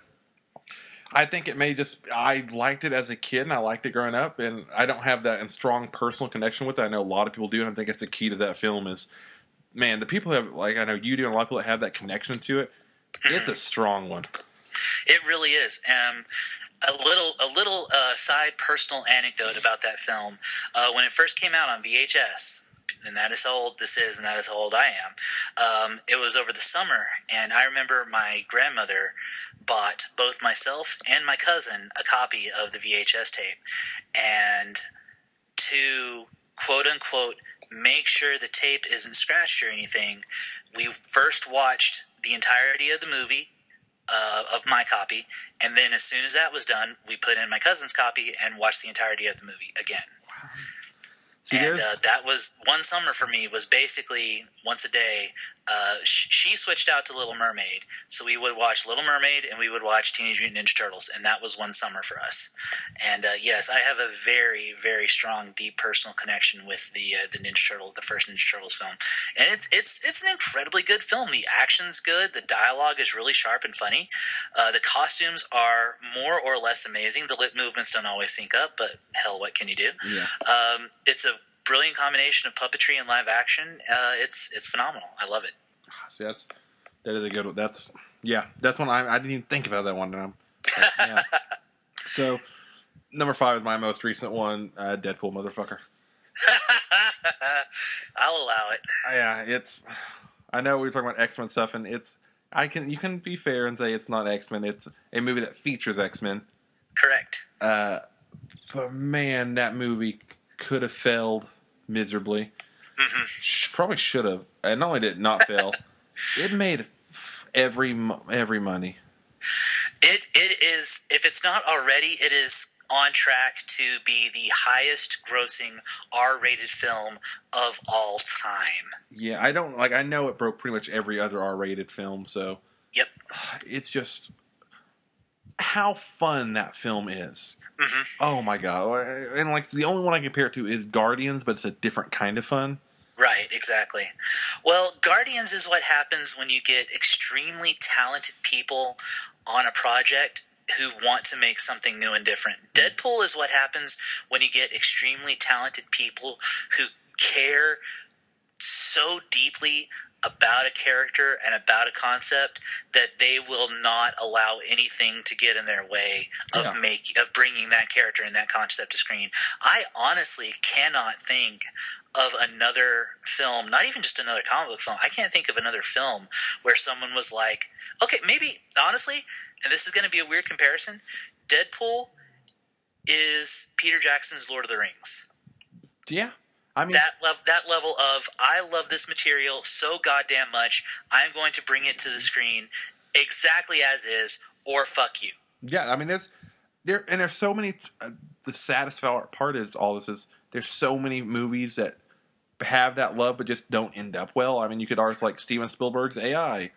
I think I liked it as a kid and I liked it growing up, and I don't have that strong personal connection with it. I know a lot of people do, and I think it's the key to that film is, man, the people have, like I know you do, and a lot of people that have that connection to it, it's a strong one. It really is. A little side personal anecdote about that film. When it first came out on VHS, and that is how old this is, and that is how old I am. It was over the summer, and I remember my grandmother bought both myself and my cousin a copy of the VHS tape. And to, quote-unquote, make sure the tape isn't scratched or anything, we first watched the entirety of the movie, of my copy, and then as soon as that was done, we put in my cousin's copy and watched the entirety of the movie again. Wow. And that was one summer for me, was basically once a day. She switched out to Little Mermaid, so we would watch Little Mermaid and we would watch Teenage Mutant Ninja Turtles, and that was one summer for us. And yes, I have a very, very strong, deep personal connection with the first Ninja Turtles film, and it's an incredibly good film. The action's good, the dialogue is really sharp and funny. The costumes are more or less amazing. The lip movements don't always sync up, but hell, what can you do? Yeah. It's a brilliant combination of puppetry and live action. It's phenomenal. I love it. See, that is a good one. That's one I didn't even think about that one. Yeah. So, number 5 is my most recent one, Deadpool, motherfucker. I'll allow it. Yeah, I know we were talking about X-Men stuff, and you can be fair and say it's not X-Men. It's a movie that features X-Men. Correct. But man, that movie could have failed miserably. Mm-hmm. Probably should have. And not only did it not fail, it made every money. It is, if it's not already, it is on track to be the highest grossing R-rated film of all time. Yeah, I know it broke pretty much every other R-rated film, so yep. It's just how fun that film is. Mm-hmm. Oh my god. And the only one I compare it to is Guardians, but it's a different kind of fun. Right, exactly. Well, Guardians is what happens when you get extremely talented people on a project who want to make something new and different. Deadpool is what happens when you get extremely talented people who care so deeply about a character and about a concept that they will not allow anything to get in their way of of bringing that character and that concept to screen. I honestly cannot think of another film, not even just another comic book film. I can't think of another film where someone was like, okay, maybe honestly, and this is going to be a weird comparison, Deadpool is Peter Jackson's Lord of the Rings. Yeah. I mean, that level of, I love this material so goddamn much, I'm going to bring it to the screen exactly as is, or fuck you. Yeah, I mean, there's so many. The saddest part is all this is there's so many movies that have that love but just don't end up well. I mean, you could argue like Steven Spielberg's AI.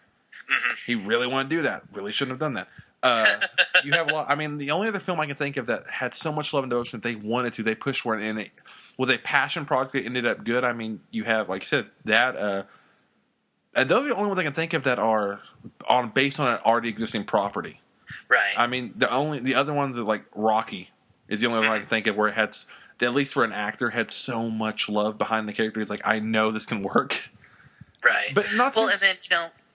Mm-hmm. He really wanted to do that. Really shouldn't have done that. You have a lot. I mean, the only other film I can think of that had so much love and devotion that they wanted to, they pushed for it, and it was a passion project that ended up good. I mean, you have, like you said, that. And those are the only ones I can think of that are based on an already existing property. Right. I mean, the other ones are like Rocky is the only one I can think of where it had, at least for an actor, had so much love behind the character. He's like, I know this can work. Right. But not well, and then,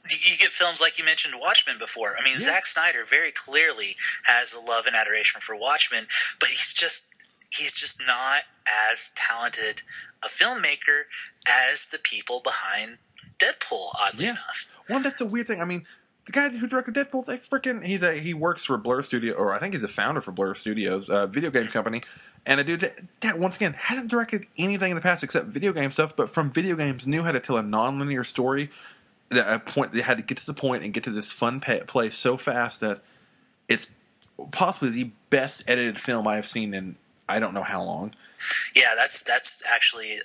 you get films like you mentioned Watchmen before. I mean, Zack Snyder very clearly has a love and adoration for Watchmen, but he's just not as talented a filmmaker as the people behind Deadpool, oddly enough. Well, that's a weird thing. I mean, the guy who directed Deadpool, he works for Blur Studio, or I think he's a founder for Blur Studios, a video game company. And a dude that once again hasn't directed anything in the past except video game stuff, but from video games knew how to tell a non-linear story. At a point, they had to get to the point and get to this fun place so fast that it's possibly the best edited film I have seen in I don't know how long. Yeah, that's actually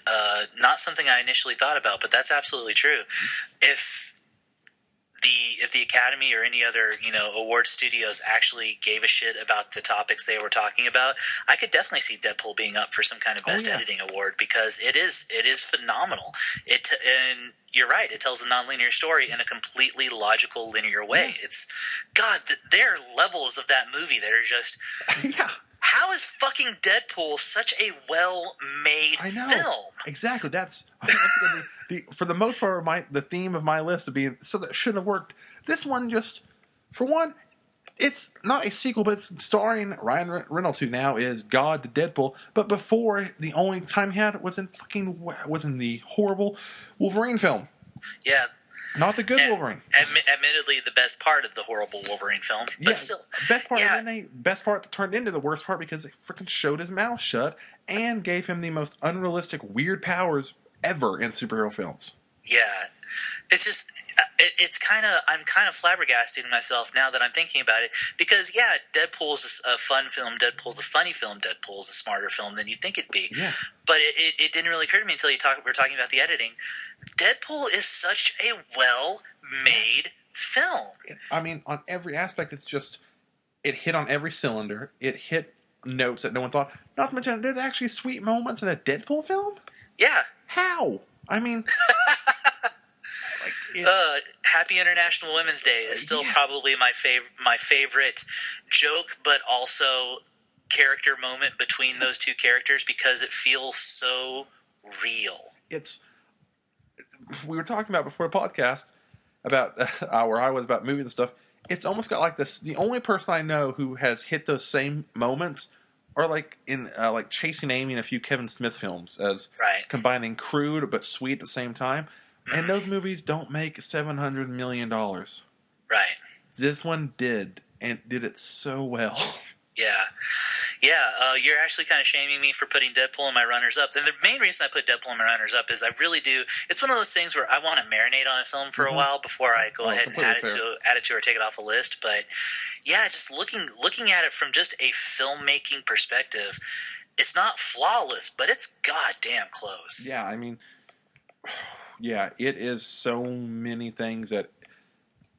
not something I initially thought about, but that's absolutely true. If the Academy or any other award studios actually gave a shit about the topics they were talking about, I could definitely see Deadpool being up for some kind of best editing award because it is phenomenal. And you're right, it tells a nonlinear story in a completely logical, linear way. It's there are levels of that movie that are just How is fucking Deadpool such a well-made film? Exactly. That's for the most part the theme of my list of being so that shouldn't have worked. This one just, for one, it's not a sequel, but it's starring Ryan Reynolds, who now is God to Deadpool. But before, the only time he had was in the horrible Wolverine film. Yeah. Not the good Wolverine. Admittedly, the best part of the horrible Wolverine film, but still, best part. And then best part that turned into the worst part because they freaking showed his mouth shut and gave him the most unrealistic, weird powers ever in superhero films. Yeah, it's just I'm kind of flabbergasted myself now that I'm thinking about it because Deadpool's a fun film, Deadpool's a funny film, Deadpool's a smarter film than you think it'd be. Yeah. But it didn't really occur to me until we were talking about the editing. Deadpool is such a well-made film. I mean, on every aspect, it hit on every cylinder. It hit notes that no one thought. Not to mention, there's actually sweet moments in a Deadpool film? Yeah. How? I mean... Happy International Women's Day is still probably my favorite joke, but also character moment between those two characters because it feels so real. We were talking about before the podcast about where I was about movies and stuff. It's almost got like this. The only person I know who has hit those same moments are like in like Chasing Amy and a few Kevin Smith films as combining crude but sweet at the same time. And those movies don't make $700 million. Right. This one did, and did it so well. Yeah. You're actually kind of shaming me for putting Deadpool in my runners-up. And the main reason I put Deadpool in my runners-up is I really do. It's one of those things where I want to marinate on a film for a while before I go ahead and add it to or take it off a list. But yeah, just looking at it from just a filmmaking perspective, it's not flawless, but it's goddamn close. Yeah, I mean... Yeah, it is so many things that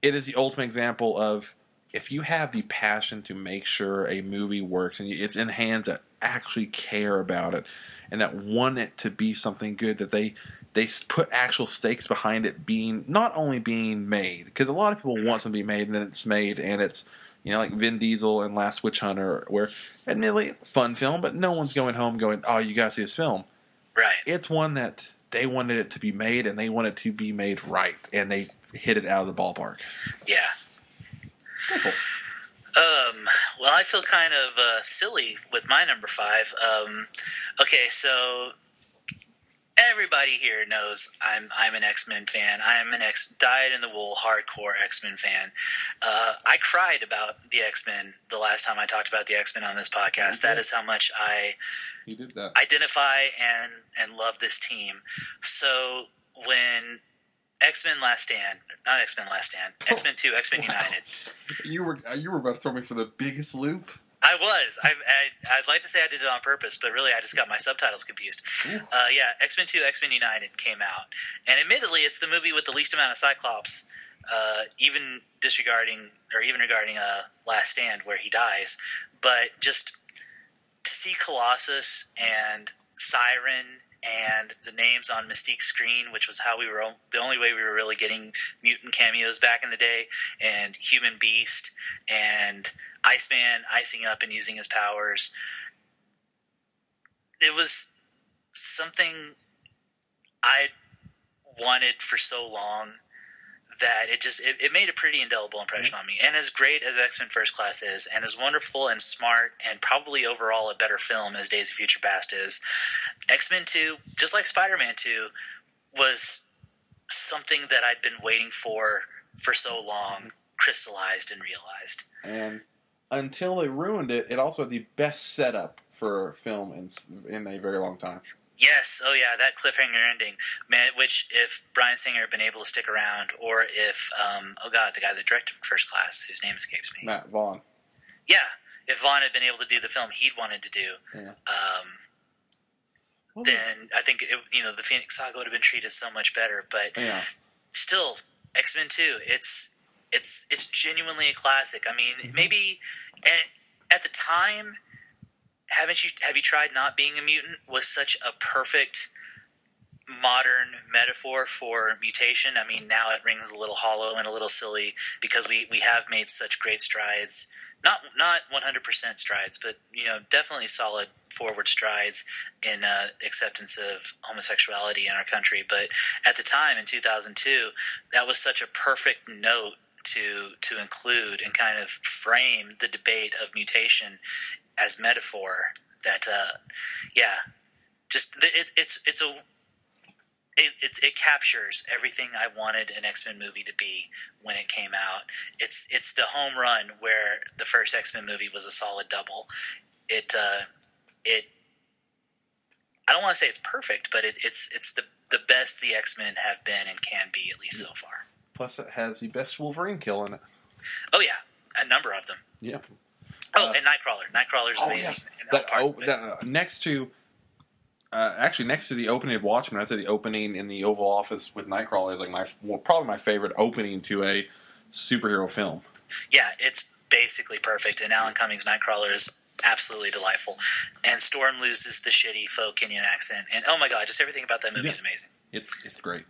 it is the ultimate example of if you have the passion to make sure a movie works and it's in hands that actually care about it and that want it to be something good, that they put actual stakes behind it being not only being made, because a lot of people want something to be made and then it's made and it's like Vin Diesel and Last Witch Hunter, where admittedly it's a fun film, but no one's going home going, oh, you gotta see this film. Right. It's one that they wanted it to be made, and they want it to be made right, and they hit it out of the ballpark. Yeah. Cool. Well, I feel kind of silly with my number 5. Okay, so everybody here knows I'm an X-Men fan. I am an dyed-in-the-wool, hardcore X-Men fan. I cried about the X-Men the last time I talked about the X-Men on this podcast. That is how much I identify and love this team. So when X-Men Last Stand, not X-Men Last Stand, X-Men 2, X-Men United. You were about to throw me for the biggest loop. I was. I'd like to say I did it on purpose, but really I just got my subtitles confused. X-Men 2, X-Men United came out. And admittedly, it's the movie with the least amount of Cyclops even regarding Last Stand where he dies, but just to see Colossus and Siren and the names on Mystique's screen, which was how the only way we were really getting mutant cameos back in the day, and Human Beast and Iceman icing up and using his powers. It was something I wanted for so long that it made a pretty indelible impression on me. And as great as X-Men First Class is, and as wonderful and smart and probably overall a better film as Days of Future Past is, X-Men 2, just like Spider-Man 2, was something that I'd been waiting for so long, crystallized and realized. And until they ruined it, it also had the best setup for a film in a very long time. Yes, oh yeah, that cliffhanger ending, man. Which, if Bryan Singer had been able to stick around, or if, the guy that directed First Class, whose name escapes me, Matt Vaughn. Yeah, if Vaughn had been able to do the film he'd wanted to do, then I think the Phoenix Saga would have been treated so much better. But still, X-Men 2, it's genuinely a classic. I mean, maybe at the time. Have you tried not being a mutant was such a perfect modern metaphor for mutation. I mean, now it rings a little hollow and a little silly because we have made such great strides. Not 100% strides, but definitely solid forward strides in acceptance of homosexuality in our country. But at the time in 2002, that was such a perfect note to include and kind of frame the debate of mutation as metaphor that it captures everything I wanted an X-Men movie to be when it came out. It's the home run where the first X-Men movie was a solid double. I don't want to say it's perfect, but it's the best the X-Men have been and can be, at least so far. Plus, it has the best Wolverine kill in it. Oh yeah, a number of them. Yeah. And Nightcrawler. Nightcrawler's amazing. Yes. Next to the opening of Watchmen, I'd say the opening in the Oval Office with Nightcrawler is like probably my favorite opening to a superhero film. Yeah, it's basically perfect, and Alan Cummings' Nightcrawler is absolutely delightful. And Storm loses the shitty faux Kenyan accent, and oh my god, just everything about that movie is amazing. It's great.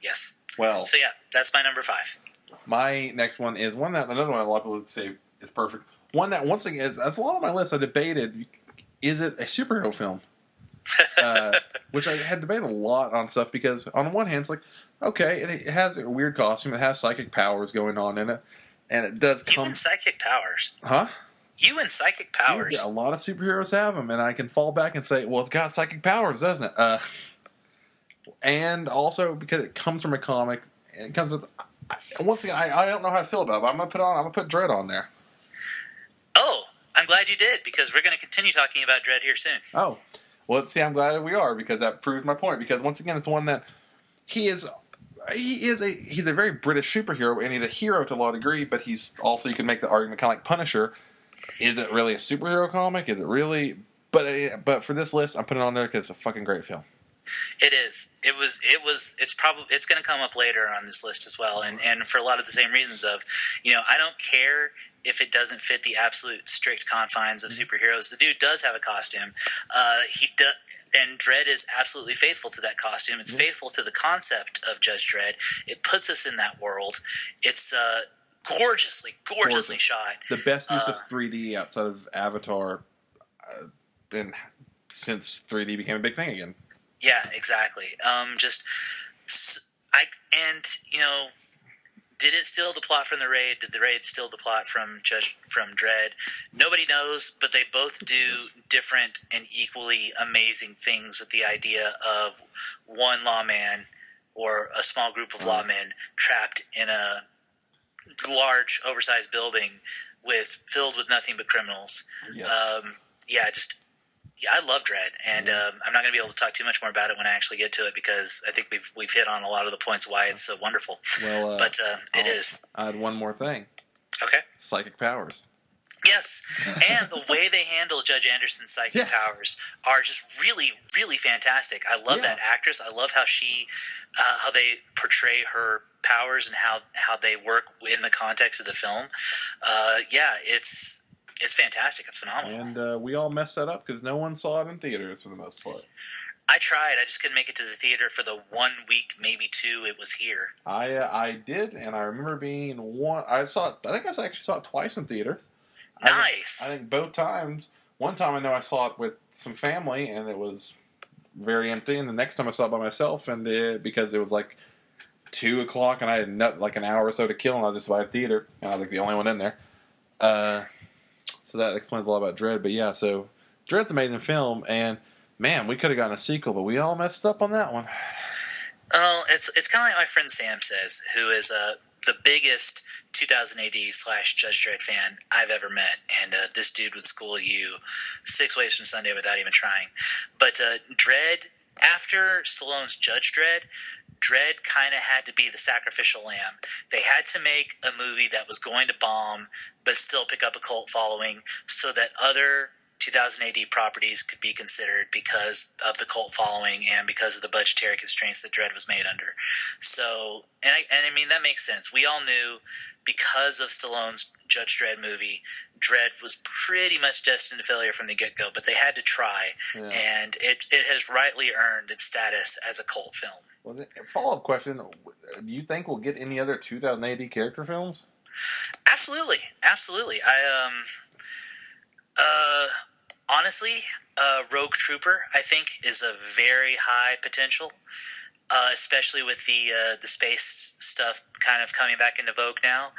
Yes. Well, so yeah, that's my number 5. My next one is another one a lot of people would say is perfect. One that, once again, that's a lot on my list. I debated, is it a superhero film? Which I had debated a lot on stuff because, on one hand, it's like, okay, it has a weird costume. It has psychic powers going on in it. And it does come... You and psychic powers. Huh? You and psychic powers. Yeah, a lot of superheroes have them, and I can fall back and say, well, it's got psychic powers, doesn't it? And also, because it comes from a comic, and it comes with... Once again, I don't know how I feel about it, but I'm gonna put Dredd on there. Oh, I'm glad you did, because we're going to continue talking about Dredd here soon. Oh, well, see, I'm glad that we are, because that proves my point. Because once again, it's one that he's a very British superhero, and he's a hero to a large degree. But he's also, you can make the argument kind of like Punisher. Is it really a superhero comic? Is it really? But for this list, I'm putting it on there because it's a fucking great film. It is. It's going to come up later on this list as well, and for a lot of the same reasons of, I don't care if it doesn't fit the absolute strict confines of superheroes. The dude does have a costume. And Dredd is absolutely faithful to that costume. It's faithful to the concept of Judge Dredd. It puts us in that world. It's gorgeously shot. The best use of 3D outside of Avatar, since 3D became a big thing again. Yeah, exactly. Did it steal the plot from The Raid? Did The Raid steal the plot from Dredd? Nobody knows, but they both do different and equally amazing things with the idea of one lawman or a small group of lawmen trapped in a large, oversized building filled with nothing but criminals. Yes. I love Dredd, and I'm not going to be able to talk too much more about it when I actually get to it because I think we've hit on a lot of the points why it's so wonderful. Well, but it is. I had one more thing. Okay. Psychic powers. Yes, and the way they handle Judge Anderson's psychic powers are just really, really fantastic. I love that actress. I love how they portray her powers and how they work in the context of the film, yeah, it's fantastic. It's phenomenal. And we all messed that up because no one saw it in theaters for the most part. I tried. I just couldn't make it to the theater for the 1 week, maybe 2. It was here. I did, and I remember being one. I think I actually saw it twice in theater. Nice. I think both times. One time I know I saw it with some family, and it was very empty. And the next time I saw it by myself, and because it was like 2:00, and I had like an hour or so to kill, and I was just by a theater, and I was like the only one in there. So that explains a lot about Dredd. But yeah, so Dredd's an amazing film, and man, we could have gotten a sequel, but we all messed up on that one. Well, it's kind of like my friend Sam says, who is the biggest 2000 AD / Judge Dredd fan I've ever met, and this dude would school you 6 ways from Sunday without even trying. But Dredd, after Stallone's Judge Dredd, Dredd kind of had to be the sacrificial lamb. They had to make a movie that was going to bomb, but still pick up a cult following, so that other 2000 AD properties could be considered because of the cult following and because of the budgetary constraints that Dredd was made under. So, and I mean, that makes sense. We all knew because of Stallone's Judge Dredd movie, Dredd was pretty much destined to failure from the get-go, but they had to try, and it has rightly earned its status as a cult film. Well, follow-up question, do you think we'll get any other 2000 AD character films? Absolutely. Honestly, Rogue Trooper, I think, is a very high potential, especially with the space stuff kind of coming back into vogue now.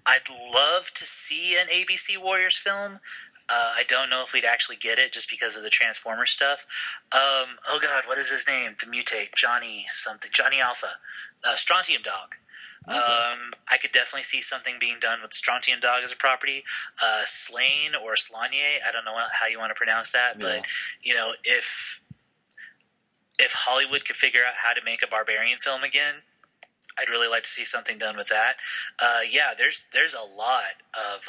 I'd love to see an ABC Warriors film. I don't know if we'd actually get it just because of the Transformers stuff. Oh God, what is his name? The mutate, Johnny Alpha, Strontium Dog. Okay. I could definitely see something being done with Strontium Dog as a property. Slane or Slanye, I don't know how you want to pronounce that, but you know, if Hollywood could figure out how to make a Barbarian film again, I'd really like to see something done with that. Yeah, there's a lot of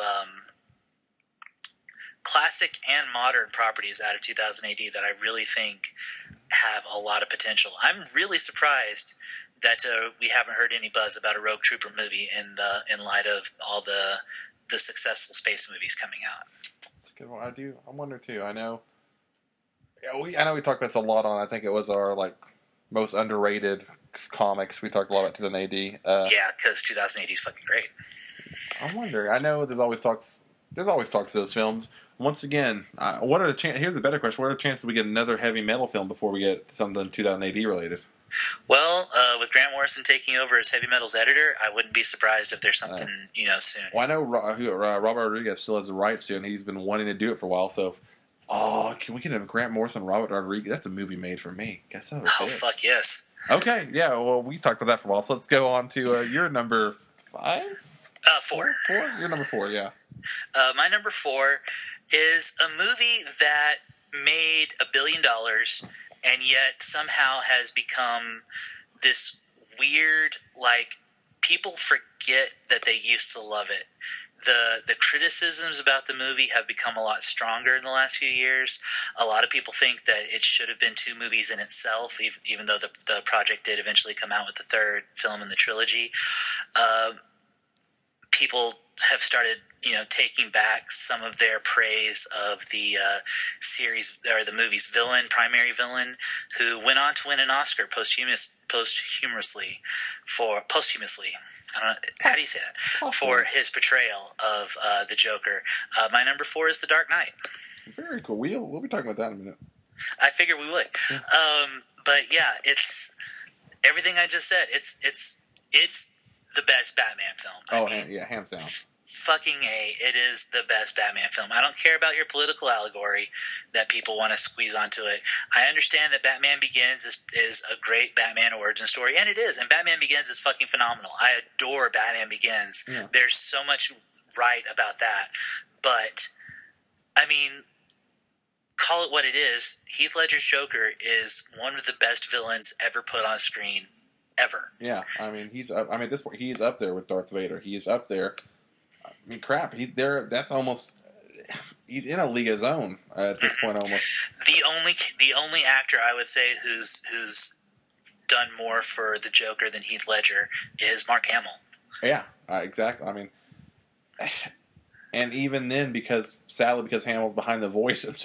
classic and modern properties out of 2000 AD that I really think have a lot of potential. I'm really surprised that we haven't heard any buzz about a Rogue Trooper movie in light of all the successful space movies coming out. Well, I wonder too. I know we talked about this a lot on. I think it was our most underrated comics. We talked a lot about 2000 AD. Yeah, because 2000 AD is fucking great. I wonder. I know there's always talks. There's always talks to those films. Once again, what are the Here's a better question: what are the chances we get another heavy metal film before we get something 2000 AD related? Well, with Grant Morrison taking over as heavy metal's editor, I wouldn't be surprised if there's something soon. Well, I know Robert Rodriguez still has the rights to it, and he's been wanting to do it for a while. So, can we get a Grant Morrison, Robert Rodriguez? That's a movie made for me. Guess that was it. Fuck yes. Okay, yeah. Well, we talked about that for a while. So let's go on to your number 5. 4. 4. Your number 4, yeah. My number 4 is a movie that made $1 billion. And yet somehow has become this weird, people forget that they used to love it. The criticisms about the movie have become a lot stronger in the last few years. A lot of people think that it should have been 2 movies in itself, even though the project did eventually come out with the 3rd film in the trilogy. People have started taking back some of their praise of the series or the movie's primary villain, who went on to win an Oscar posthumously. I don't know, how do you say that? For his portrayal of the Joker. My number 4 is The Dark Knight. Very cool. We'll be talking about that in a minute. I figured we would. But yeah, it's everything I just said. It's the best Batman film. Hands down. Fucking A, it is the best Batman film. I don't care about your political allegory that people want to squeeze onto it. I understand that Batman Begins is a great Batman origin story, and it is, and Batman Begins is fucking phenomenal. I adore Batman Begins. Yeah. There's so much right about that. But, I mean, call it what it is. Heath Ledger's Joker is one of the best villains ever put on screen, ever. Yeah, I mean, at this point, he's up there with Darth Vader. He is up there. I mean, crap. That's almost. He's in a league of his own at this point, almost. The only actor I would say who's done more for the Joker than Heath Ledger is Mark Hamill. Yeah, exactly. I mean, and even then, sadly, because Hamill's behind the voice, and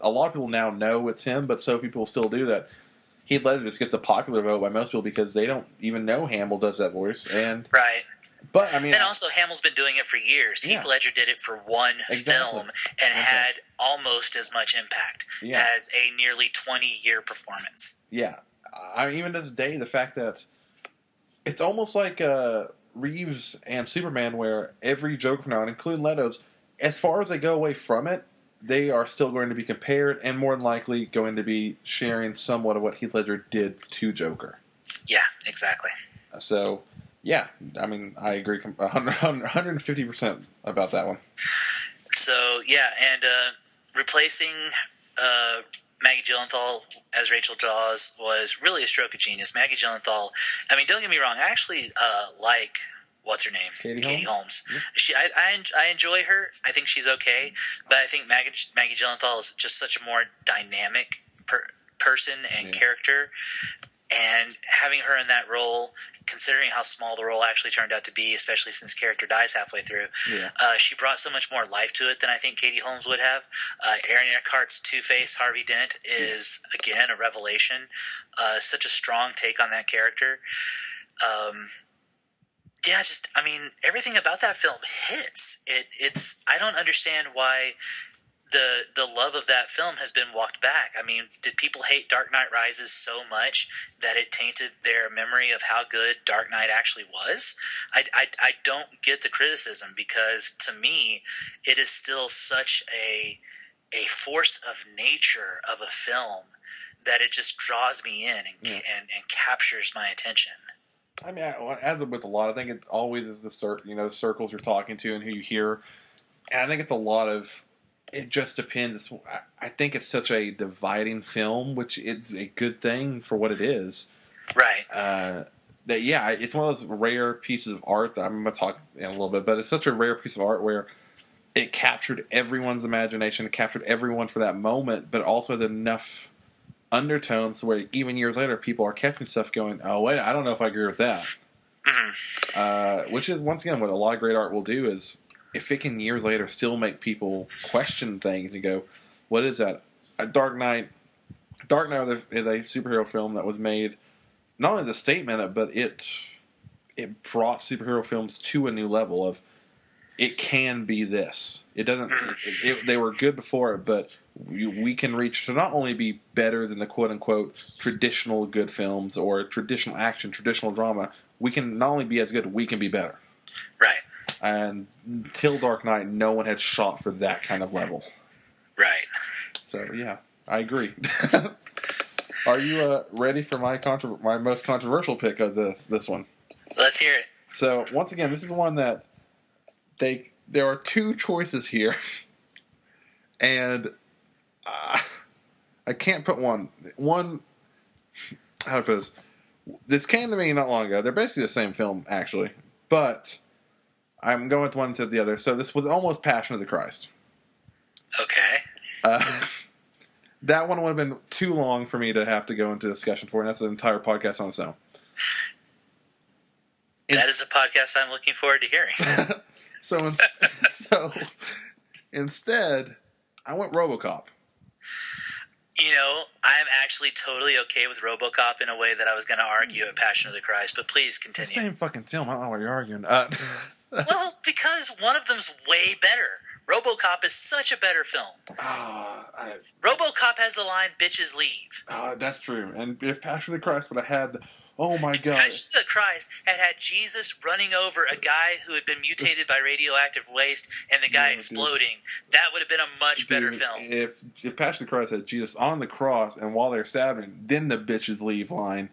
a lot of people now know it's him, but so few people still do that. Heath Ledger just gets a popular vote by most people because they don't even know Hamill does that voice. And right. But I mean, and also Hamill's been doing it for years. Yeah. Heath Ledger did it for one film and had almost as much impact as a nearly 20-year performance. Yeah, I mean, even to this day, the fact that it's almost like Reeves and Superman, where every Joker from now on, including Leto's, as far as they go away from it, they are still going to be compared and more than likely going to be sharing somewhat of what Heath Ledger did to Joker. Yeah, exactly. So, yeah, I mean, I agree 150% about that one. So, yeah, and replacing Maggie Gyllenhaal as Rachel Dawes was really a stroke of genius. Maggie Gyllenhaal, I mean, don't get me wrong, I actually like... What's her name? Katie Holmes. Yeah. I enjoy her. I think she's okay, but I think Maggie Gyllenhaal is just such a more dynamic person and character. And having her in that role, considering how small the role actually turned out to be, especially since character dies halfway through, she brought so much more life to it than I think Katie Holmes would have. Aaron Eckhart's Two-Face Harvey Dent is, again, a revelation. Such a strong take on that character. Yeah, I mean, everything about that film hits. I don't understand why the love of that film has been walked back. I mean, did people hate Dark Knight Rises so much that it tainted their memory of how good Dark Knight actually was? I don't get the criticism, because to me, it is still such a force of nature of a film that it just draws me in and captures my attention. I mean, as with a lot, I think it always is the circles you're talking to and who you hear. And I think it's a lot of, it just depends. I think it's such a dividing film, which is a good thing for what it is. Right. It's one of those rare pieces of art that I'm going to talk in a little bit, but it's such a rare piece of art where it captured everyone's imagination, it captured everyone for that moment, but also had enough undertones where even years later people are catching stuff going, oh wait, I don't know if I agree with that. Which is, once again, what a lot of great art will do is, if it can years later still make people question things and go, what is that? Dark Knight is a superhero film that was made not only as a statement, but it brought superhero films to a new level of, it can be this. It doesn't. They were good before it, but we can reach to not only be better than the quote unquote traditional good films or traditional action, traditional drama. We can not only be as good, we can be better. Right. And until Dark Knight, no one had shot for that kind of level. Right. So yeah, I agree. Are you ready for my most controversial pick of this one? Let's hear it. So once again, this is one that there are two choices here, and I can't put one. How to put this? This came to me not long ago. They're basically the same film, actually, but I'm going with one to the other. So this was almost Passion of the Christ. Okay. That one would have been too long for me to have to go into discussion for, and that's an entire podcast on its own. That is a podcast I'm looking forward to hearing. So instead, I went RoboCop. You know, I'm actually totally okay with RoboCop in a way that I was going to argue at Passion of the Christ, but please continue. It's the same fucking film. I don't know why you're arguing. Well, because one of them's way better. RoboCop is such a better film. RoboCop has the line, bitches leave. That's true. And if Passion of the Christ would have had... Oh my God. Passion of the Christ had Jesus running over a guy who had been mutated by radioactive waste and the guy exploding. That would have been a much better film. If Passion of the Christ had Jesus on the cross and while they're stabbing, then the bitches leave line.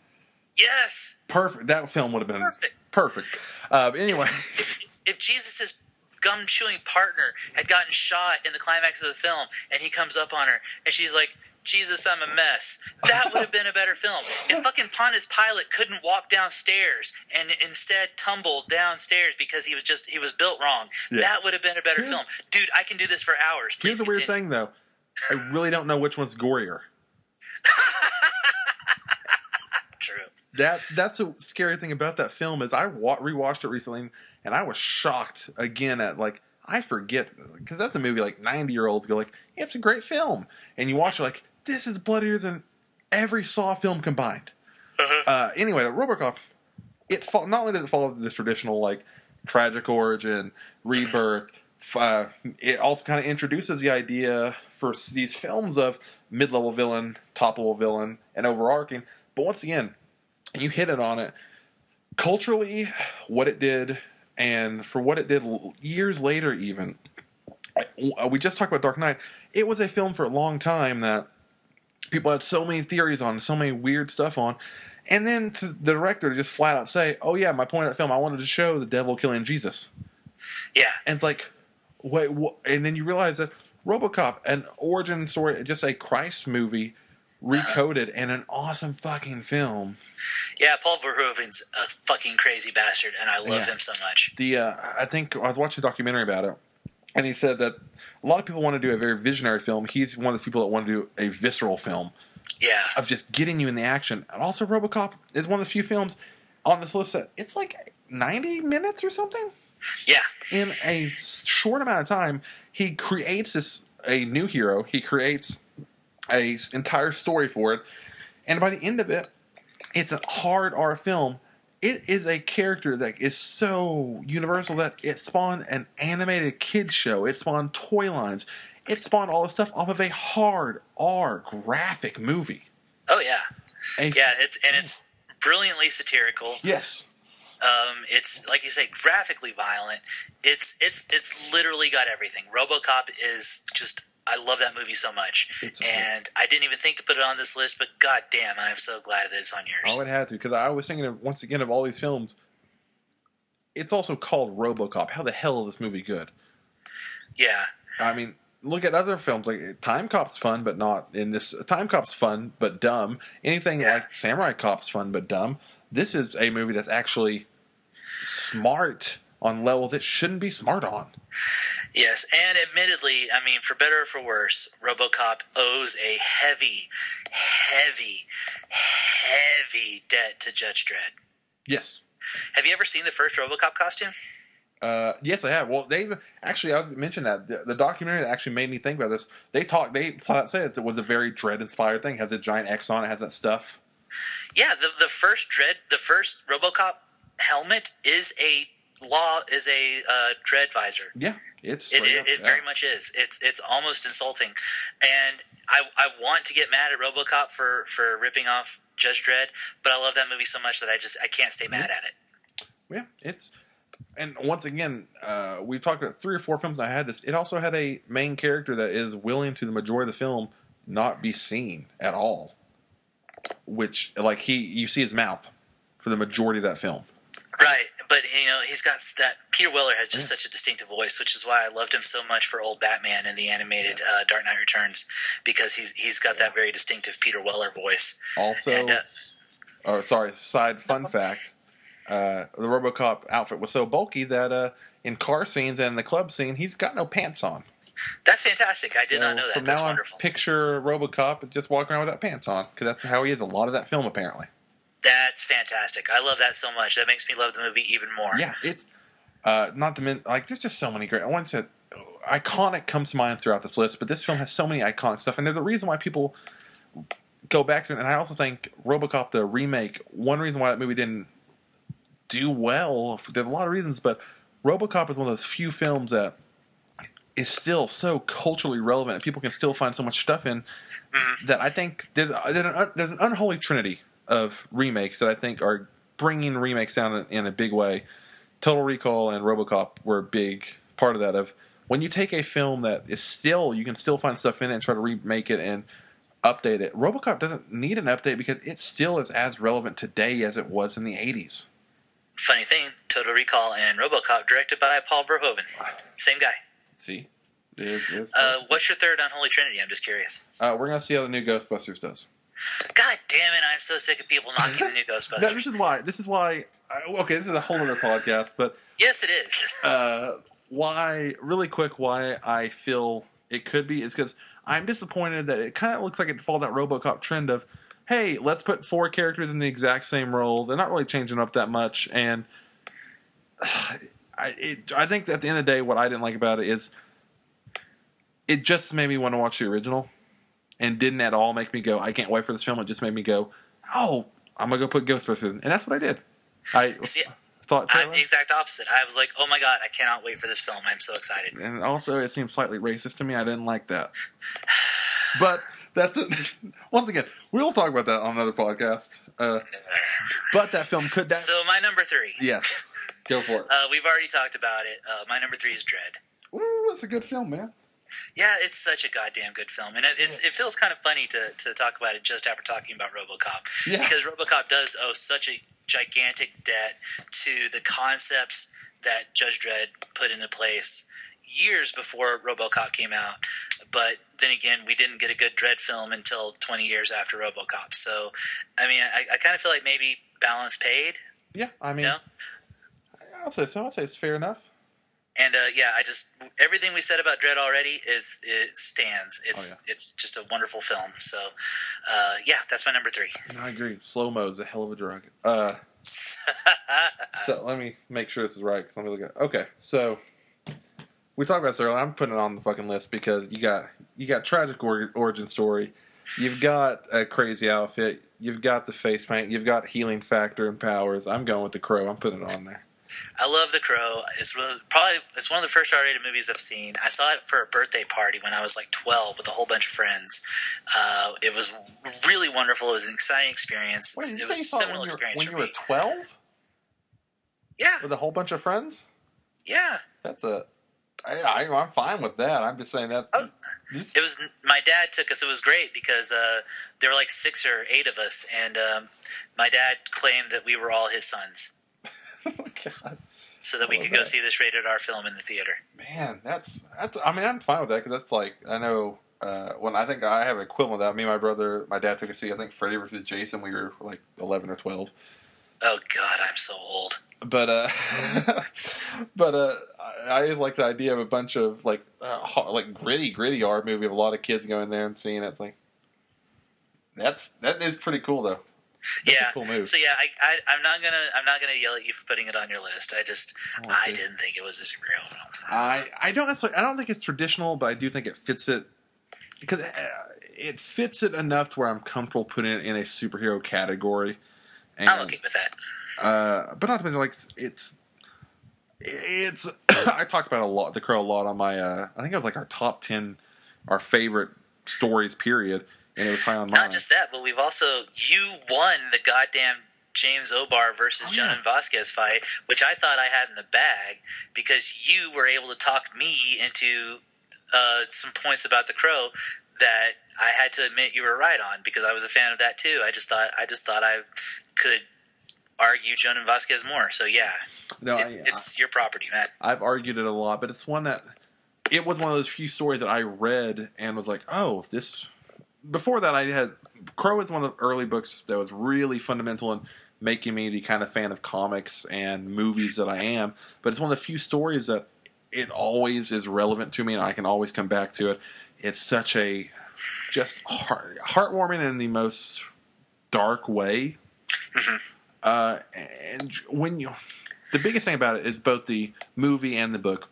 Yes. Perfect. That film would have been perfect. Anyway. If Jesus' gum-chewing partner had gotten shot in the climax of the film and he comes up on her and she's like, Jesus, I'm a mess. That would have been a better film. If fucking Pontius Pilate couldn't walk downstairs and instead tumbled downstairs because he was built wrong, that would have been a better film. Dude, I can do this for hours. Please here's the weird thing, though. I really don't know which one's gorier. True. That's a scary thing about that film is I rewatched it recently and I was shocked again at like I forget because that's a movie like 90-year-olds go like it's a great film and you watch it like this is bloodier than every Saw film combined. Anyway, RoboCop not only does it follow the traditional like tragic origin, rebirth, it also kind of introduces the idea for these films of mid-level villain, top-level villain, and overarching. But once again, you hit it on it. Culturally, what it did, and for what it did years later even, we just talked about Dark Knight. It was a film for a long time that people had so many theories on, so many weird stuff on. And then the director just flat out say, oh yeah, my point of that film, I wanted to show the devil killing Jesus. Yeah. And it's like, wait, what? And then you realize that RoboCop, an origin story, just a Christ movie, recoded, and an awesome fucking film. Yeah, Paul Verhoeven's a fucking crazy bastard, and I love him so much. I think I was watching a documentary about it, and he said that a lot of people want to do a very visionary film. He's one of the people that want to do a visceral film. Yeah. Of just getting you in the action. And also RoboCop is one of the few films on this list that it's like 90 minutes or something. Yeah. In a short amount of time, he creates a new hero. He creates a entire story for it. And by the end of it, it's a hard R film. It is a character that is so universal that it spawned an animated kids show. It spawned toy lines. It spawned all this stuff off of a hard R graphic movie. Oh yeah, it's brilliantly satirical. Yes. It's like you say, graphically violent. It's literally got everything. RoboCop is just. I love that movie so much, and I didn't even think to put it on this list. But goddamn, I'm so glad that it's on yours. I would have to because I was thinking of once again of all these films. It's also called RoboCop. How the hell is this movie good? Yeah. I mean. Look at other films like Time Cop's fun, but not in this. Time Cop's fun, but dumb. Anything like Samurai Cop's fun, but dumb. This is a movie that's actually smart on levels it shouldn't be smart on. Yes, and admittedly, I mean, for better or for worse, RoboCop owes a heavy, heavy, heavy debt to Judge Dredd. Yes. Have you ever seen the first RoboCop costume? Yes, I have. Well, they've actually, I was mentioning that the documentary that actually made me think about this. They flat out said it was a very Dredd inspired thing. It has a giant X on it, has that stuff. Yeah, the first RoboCop helmet is a Dredd visor. Yeah, it very much is. It's almost insulting, and I want to get mad at RoboCop for ripping off Judge Dredd, but I love that movie so much that I can't stay mad at it. Yeah, it's. And once again, we've talked about 3 or 4 films that had this. It also had a main character that is willing to the majority of the film not be seen at all. Which, like, you see his mouth for the majority of that film. Right, but he's got that. Peter Weller has just such a distinctive voice, which is why I loved him so much for old Batman in the animated Dark Knight Returns, because he's got that very distinctive Peter Weller voice. Also, side fun fact. The RoboCop outfit was so bulky that in car scenes and the club scene, he's got no pants on. That's fantastic. I did not know that. That's wonderful. Picture RoboCop just walking around without pants on, because that's how he is a lot of that film, apparently. That's fantastic. I love that so much. That makes me love the movie even more. Yeah, it's not to mention, like, there's just so many great. I once said iconic comes to mind throughout this list, but this film has so many iconic stuff, and they're the reason why people go back to it. And I also think RoboCop the remake. One reason why that movie didn't do well. There are a lot of reasons, but RoboCop is one of those few films that is still so culturally relevant and people can still find so much stuff in that I think there's an unholy trinity of remakes that I think are bringing remakes down in a big way. Total Recall and RoboCop were a big part of that. Of when you take a film that is still, you can still find stuff in it and try to remake it and update it. RoboCop doesn't need an update because it still is as relevant today as it was in the 80s. Funny thing, Total Recall and RoboCop directed by Paul Verhoeven. Same guy. See? What's your third unholy trinity? I'm just curious. We're going to see how the new Ghostbusters does. God damn it, I'm so sick of people knocking the new Ghostbusters. No, this is why... Okay, this is a whole other podcast, but... Yes, it is. Why I feel it could be is because I'm disappointed that it kind of looks like it followed that RoboCop trend of hey, let's put 4 characters in the exact same role. They're not really changing up that much, and I think at the end of the day, what I didn't like about it is it just made me want to watch the original, and didn't at all make me go, I can't wait for this film. It just made me go, oh, I'm gonna go put Ghostbusters in, and that's what I did. I saw it. I'm the exact opposite. I was like, oh my god, I cannot wait for this film. I'm so excited. And also, it seemed slightly racist to me. I didn't like that. But that's it. Once again, we'll talk about that on another podcast. But that film could... So my number 3. Yes. Go for it. We've already talked about it. My number 3 is Dread. Ooh, that's a good film, man. Yeah, it's such a goddamn good film. And it feels kind of funny to talk about it just after talking about RoboCop. Yeah. Because RoboCop does owe such a gigantic debt to the concepts that Judge Dredd put into place years before RoboCop came out. But then again, we didn't get a good Dredd film until 20 years after RoboCop. So, I mean, I kind of feel like maybe balance paid. Yeah, I mean, you know? I'll say so. I'll say it's fair enough. And everything we said about Dredd already it stands. It's just a wonderful film. So, that's my number 3. I agree. Slow-mo is a hell of a drug. So let me make sure this is right. Let me look at. Okay, so we talked about this earlier. I'm putting it on the fucking list because you got tragic origin story. You've got a crazy outfit. You've got the face paint. You've got healing factor and powers. I'm going with The Crow. I'm putting it on there. I love The Crow. It's one of the first R-rated movies I've seen. I saw it for a birthday party when I was like 12 with a whole bunch of friends. It was really wonderful. It was an exciting experience. Wait, it was a seminal experience when for you were me. 12? Yeah. With a whole bunch of friends? Yeah. I'm fine with that. I'm just saying that. It was my dad took us. It was great because there were like 6 or 8 of us, and my dad claimed that we were all his sons. Oh my God. So that we could go see this rated R film in the theater. Man, that's. I mean, I'm fine with that because that's like, I know when I think I have an equivalent of that. Me and my brother, my dad took us to see, I think, Freddy vs. Jason. We were like 11 or 12. Oh God, I'm so old. But I just like the idea of a bunch of like gritty R movie of a lot of kids going there and seeing it. It's like that is pretty cool though. That's a cool move. So yeah, I'm not gonna yell at you for putting it on your list. I didn't think it was a superhero film. I don't think it's traditional, but I do think it fits it because it fits it enough to where I'm comfortable putting it in a superhero category. And, I'm okay with that. But not to mention, like it's. I talked about The Crow a lot on my. I think it was like our top 10, our favorite stories. Period. And it was high on mine. Not just that, but you won the goddamn James O'Barr versus Jonan Vasquez fight, which I thought I had in the bag because you were able to talk me into some points about The Crow that I had to admit you were right on because I was a fan of that too. I just thought I could argue Jonan Vasquez more. So yeah, it's your property, Matt. I've argued it a lot, but it's one that it was one of those few stories that I read and was like, oh, this. Before that, I had Crow is one of the early books that was really fundamental in making me the kind of fan of comics and movies that I am. But it's one of the few stories that it always is relevant to me, and I can always come back to it. It's such a just heartwarming in the most dark way. Mm-hmm. And when the biggest thing about it is both the movie and the book,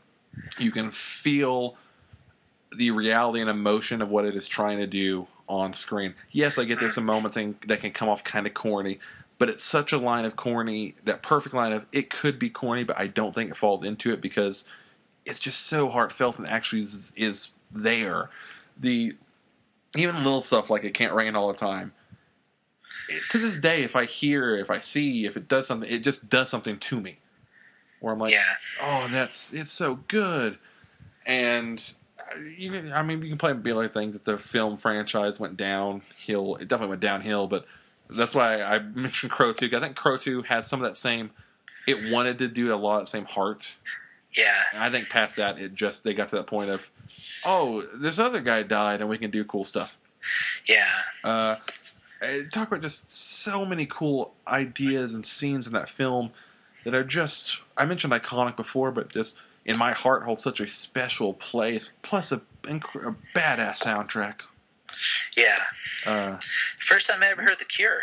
you can feel the reality and emotion of what it is trying to do on screen. Yes, I get there's some moments that can come off kind of corny, but it's such a line of corny, that perfect line of it could be corny, but I don't think it falls into it because it's just so heartfelt and actually is there. Even little stuff like it can't rain all the time. To this day, if I hear, if I see, if it does something, it just does something to me. Where I'm like, oh, it's so good. And you can play be like things that the film franchise went downhill. It definitely went downhill, but that's why I mentioned Crow 2. I think Crow 2 has some of that same. It wanted to do a lot of the same heart. Yeah. And I think past that, they got to that point of, oh, this other guy died, and we can do cool stuff. Yeah. Talk about just so many cool ideas and scenes in that film that are just. I mentioned iconic before, but just. In my heart, holds such a special place. Plus, a badass soundtrack. Yeah. First time I ever heard The Cure.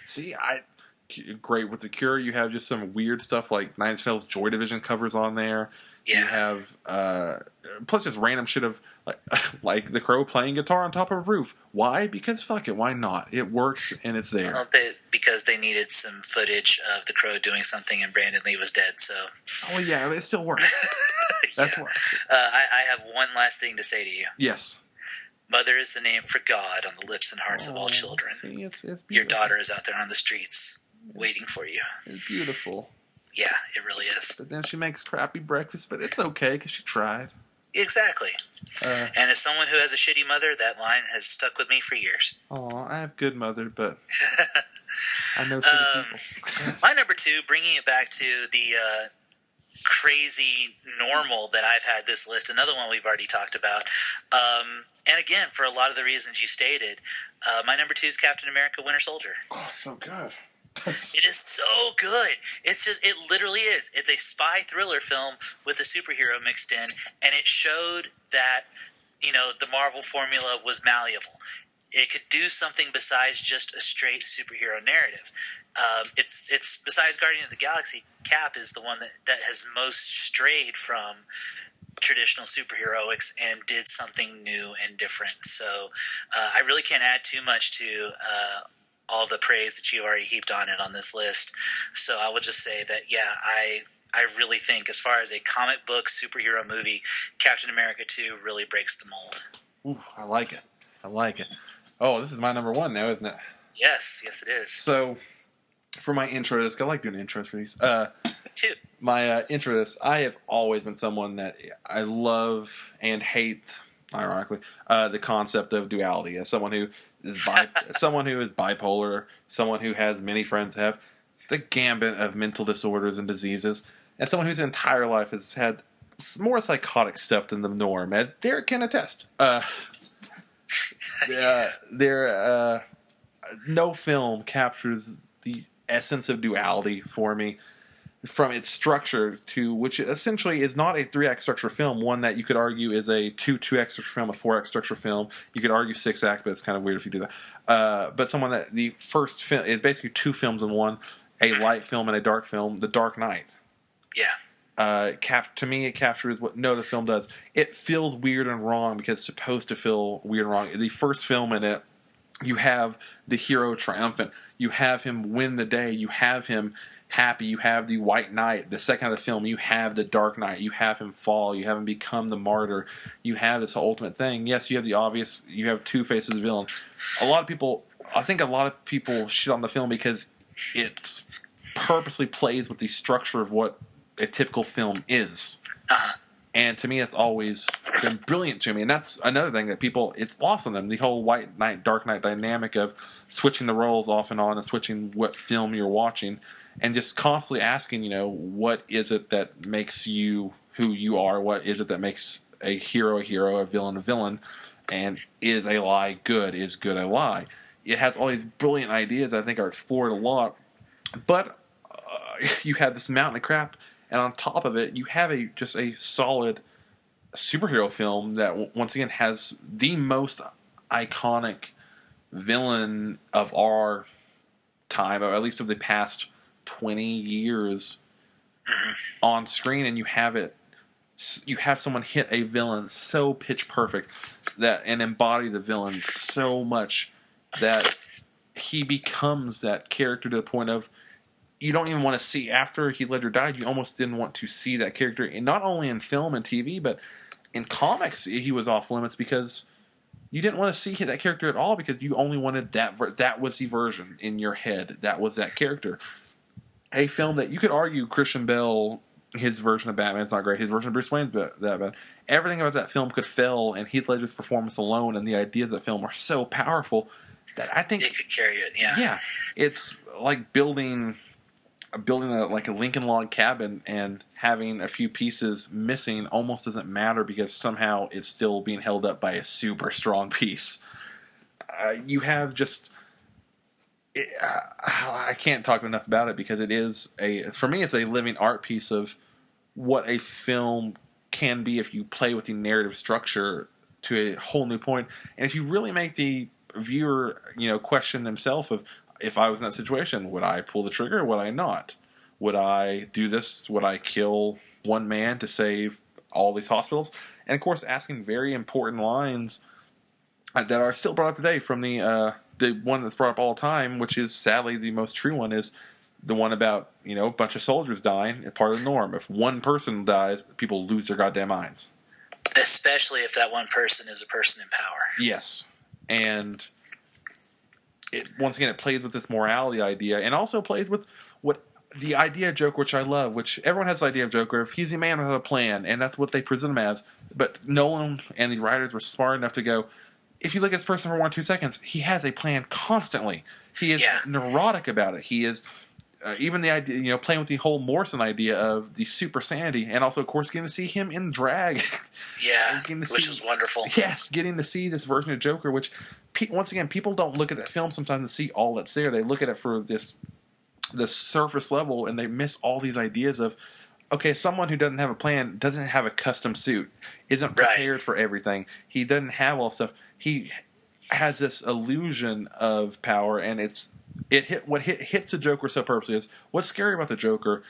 See, great with The Cure. You have just some weird stuff like Nine Inch Nails Joy Division covers on there. Yeah. You have plus just random shit of like The Crow playing guitar on top of a roof. Why? Because fuck it, why not? It works and it's there. Well, because they needed some footage of the Crow doing something and Brandon Lee was dead, so... Oh yeah, it still works. That's yeah. what. I have one last thing to say to you. Yes. Mother is the name for God on the lips and hearts of all children. See, it's beautiful. Your daughter is out there on the streets waiting for you. It's beautiful. Yeah, it really is. But then she makes crappy breakfast, but it's okay because she tried. Exactly. And as someone who has a shitty mother, that line has stuck with me for years. Oh, I have good mother, but I know shitty people. My number 2, bringing it back to the crazy normal that I've had this list, another one we've already talked about. And again, for a lot of the reasons you stated, my number 2 is Captain America Winter Soldier. Oh, so good. It is so good. It literally is. It's a spy thriller film with a superhero mixed in, and it showed that, the Marvel formula was malleable. It could do something besides just a straight superhero narrative. It's besides Guardian of the Galaxy, Cap is the one that has most strayed from traditional superheroics and did something new and different. So I really can't add too much to all the praise that you've already heaped on it on this list. So I would just say that, yeah, I really think as far as a comic book superhero movie, Captain America 2 really breaks the mold. Ooh, I like it. Oh, this is my number 1 now, isn't it? Yes, it is. So, for my intro to this, I like doing intros for these. 2. My intro to this, I have always been someone that I love and hate, ironically, the concept of duality. As someone who is someone who is bipolar, someone who has many friends that have the gambit of mental disorders and diseases, and someone whose entire life has had more psychotic stuff than the norm, as Derek can attest. No film captures the essence of duality for me, from its structure to which essentially is not a 3-act structure film, one that you could argue is a 2-act structure film, a 4-act structure film. You could argue 6-act, but it's kind of weird if you do that. But someone that the first film is basically 2 films in one, a light film and a dark film, The Dark Knight. Yeah. To me, it captures what no other film does. It feels weird and wrong because it's supposed to feel weird and wrong. The first film in it, you have the hero triumphant. You have him win the day. You have him happy. You have the White Knight. The second of the film, you have the Dark Knight. You have him fall. You have him become the martyr. You have this ultimate thing. Yes, you have the obvious. You have two faces of villain. I think a lot of people shit on the film because it purposely plays with the structure of what a typical film is. And to me, it's always been brilliant to me. And that's another thing that it's lost on them. The whole White Knight, Dark Knight dynamic of switching the roles off and on and switching what film you're watching. And just constantly asking, what is it that makes you who you are? What is it that makes a hero, a villain, a villain? And is a lie good? Is good a lie? It has all these brilliant ideas I think are explored a lot. But you have this mountain of crap. And on top of it, you have just a solid superhero film that, once again, has the most iconic villain of our time, or at least of the past 20 years on screen, and you have someone hit a villain so pitch perfect and embody the villain so much that he becomes that character to the point of you don't even want to see. After Heath Ledger died, you almost didn't want to see that character, and not only in film and TV, but in comics he was off limits because you didn't want to see that character at all because you only wanted that was the version in your head. That was that character. A film that you could argue Christian Bale, his version of Batman's not great. His version of Bruce Wayne's that bad. Everything about that film could fail, and Heath Ledger's performance alone and the ideas of the film are so powerful that I think it could carry it. Yeah. Yeah, it's like building a Lincoln log cabin and having a few pieces missing almost doesn't matter because somehow it's still being held up by a super strong piece. You have just. I can't talk enough about it because it is for me, it's a living art piece of what a film can be if you play with the narrative structure to a whole new point. And if you really make the viewer, question himself of, if I was in that situation, would I pull the trigger or would I not? Would I do this? Would I kill one man to save all these hospitals? And of course, asking very important lines that are still brought up today from the one that's brought up all the time, which is sadly the most true one, is the one about, a bunch of soldiers dying. It's part of the norm. If one person dies, people lose their goddamn minds. Especially if that one person is a person in power. Yes. And once again, it plays with this morality idea, and also plays with what the idea of Joker, which I love, which everyone has the idea of Joker. If he's a man with a plan, and that's what they present him as. But Nolan and the writers were smart enough to go, if you look at this person for 1 or 2 seconds, he has a plan constantly. He is neurotic about it. He is even the idea, playing with the whole Morrison idea of the super sanity, and also, of course, getting to see him in drag. Yeah, which was wonderful. Yes, getting to see this version of Joker, which, once again, people don't look at that film sometimes to see all that's there. They look at it for this surface level, and they miss all these ideas of, okay, someone who doesn't have a plan, doesn't have a custom suit, isn't prepared for everything. He doesn't have all stuff. He has this illusion of power, and what hits the Joker so purposely is, what's scary about the Joker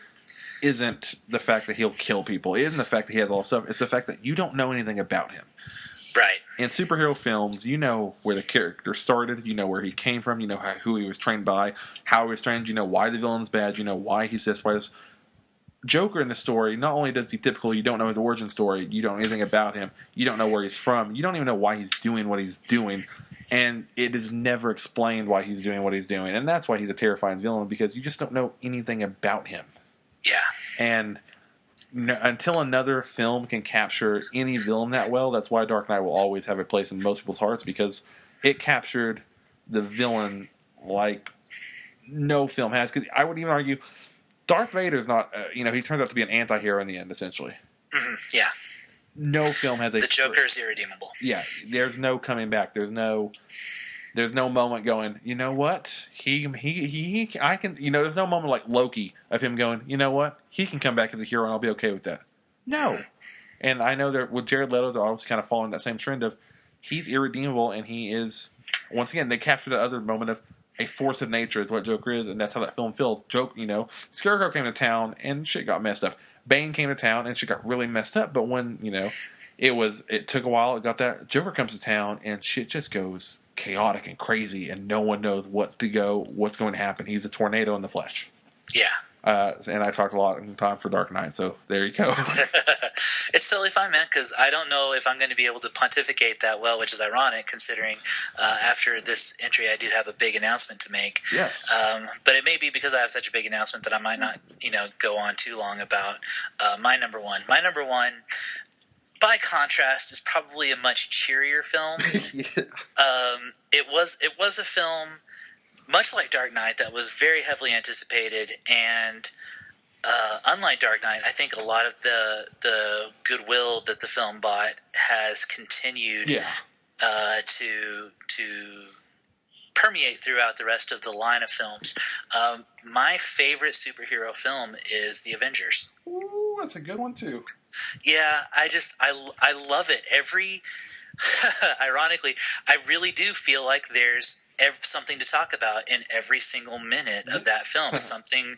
isn't the fact that he'll kill people. It isn't the fact that he has all this stuff. It's the fact that you don't know anything about him. Right. In superhero films, you know where the character started, you know where he came from, you know who he was trained by, how he was trained, you know why the villain's bad, you know why he's this, why this. Joker in the story, not only does he typical, you don't know his origin story, you don't know anything about him, you don't know where he's from, you don't even know why he's doing what he's doing, and it is never explained why he's doing what he's doing, and that's why he's a terrifying villain, because you just don't know anything about him. Yeah. And until another film can capture any villain that well, that's why Dark Knight will always have a place in most people's hearts, because it captured the villain like no film has. Because I would even argue, Darth Vader is not, he turns out to be an anti-hero in the end, essentially. Mm-hmm. Yeah. No film has a... The Joker is irredeemable. Yeah, there's no coming back. There's no moment going, you know what? I can, there's no moment like Loki of him going, you know what? He can come back as a hero and I'll be okay with that. No. And I know that with Jared Leto, they're always kind of following that same trend of he's irredeemable, and he is, once again, they captured the other moment of a force of nature is what Joker is, and that's how that film feels. Scarecrow came to town and shit got messed up. Bane came to town and shit got really messed up, but when, it took a while, it got that. Joker comes to town and shit just goes chaotic and crazy, and no one knows what's going to happen. He's a tornado in the flesh. Yeah. And I talked a lot in time for Dark Knight, so there you go. It's totally fine, man, because I don't know if I'm going to be able to pontificate that well, which is ironic considering after this entry I do have a big announcement to make. Yes. But it may be because I have such a big announcement that I might not, go on too long about my number one. My number one, by contrast, is probably a much cheerier film. It was a film, much like Dark Knight, that was very heavily anticipated, and unlike Dark Knight, I think a lot of the goodwill that the film bought has continued to permeate throughout the rest of the line of films. My favorite superhero film is The Avengers. Ooh, that's a good one too. Yeah, I love it. Ironically, I really do feel like there's something to talk about in every single minute of that film. Something,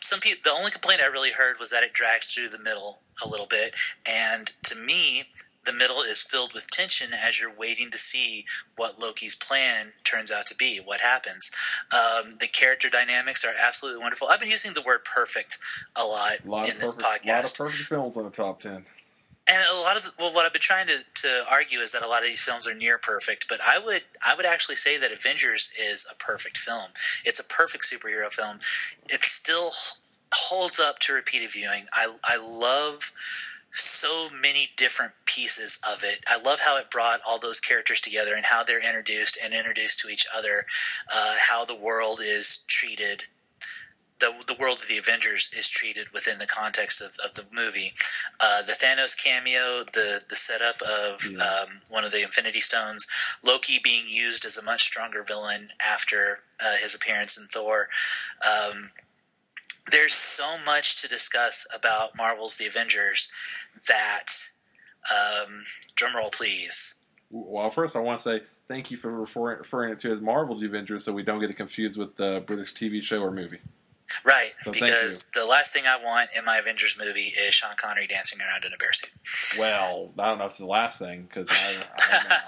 some people. The only complaint I really heard was that it drags through the middle a little bit, and to me, the middle is filled with tension as you're waiting to see what Loki's plan turns out to be, what happens. The character dynamics are absolutely wonderful. I've been using the word perfect a lot in this podcast. A lot of perfect films on the top 10. And a lot of what I've been trying to argue is that a lot of these films are near perfect, but I would actually say that Avengers is a perfect film. It's a perfect superhero film. It still holds up to repeated viewing. I love so many different pieces of it. I love how it brought all those characters together and how they're introduced to each other, how the world is treated. The world of the Avengers is treated within the context of the movie. The Thanos cameo, the setup of one of the Infinity Stones, Loki being used as a much stronger villain after his appearance in Thor. There's so much to discuss about Marvel's The Avengers that, drumroll please, Well, first I want to say thank you for referring it to as Marvel's Avengers, so we don't get it confused with the British TV show or movie. Right, So because the last thing I want in my Avengers movie is Sean Connery dancing around in a bear suit. Well, I don't know if it's the last thing because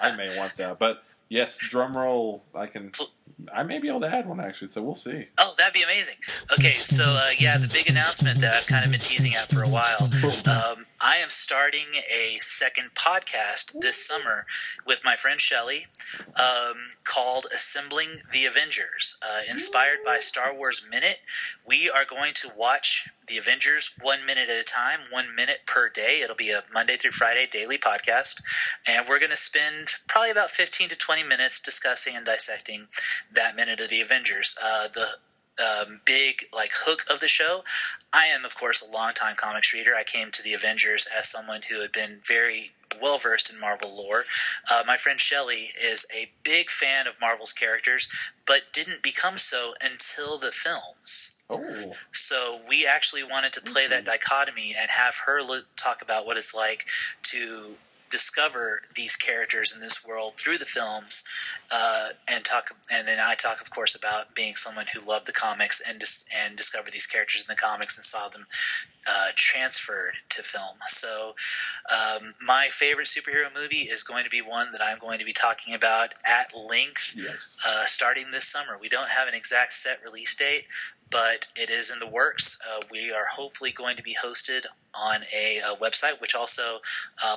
I may want that, but yes, drum roll. I may be able to add one actually, so we'll see. Oh, that'd be amazing. Okay, so the big announcement that I've kind of been teasing at for a while. I am starting a second podcast this summer with my friend Shelley called Assembling the Avengers. Inspired by Star Wars Minute, we are going to watch the Avengers 1 minute at a time, 1 minute per day. It'll be a Monday through Friday daily podcast. And we're going to spend probably about 15 to 20 minutes discussing and dissecting that minute of the Avengers. The big hook of the show. I am, of course, a longtime comics reader. I came to the Avengers as someone who had been very well versed in Marvel lore. My friend Shelley is a big fan of Marvel's characters, but didn't become so until the films. Oh. So we actually wanted to play that dichotomy and have her talk about what it's like to discover these characters in this world through the films, and then I talk, of course, about being someone who loved the comics and discovered these characters in the comics and saw them transferred to film. So my favorite superhero movie is going to be one that I'm going to be talking about at length. Yes. Starting this summer. We don't have an exact set release date, but it is in the works. We are hopefully going to be hosted on a website, which also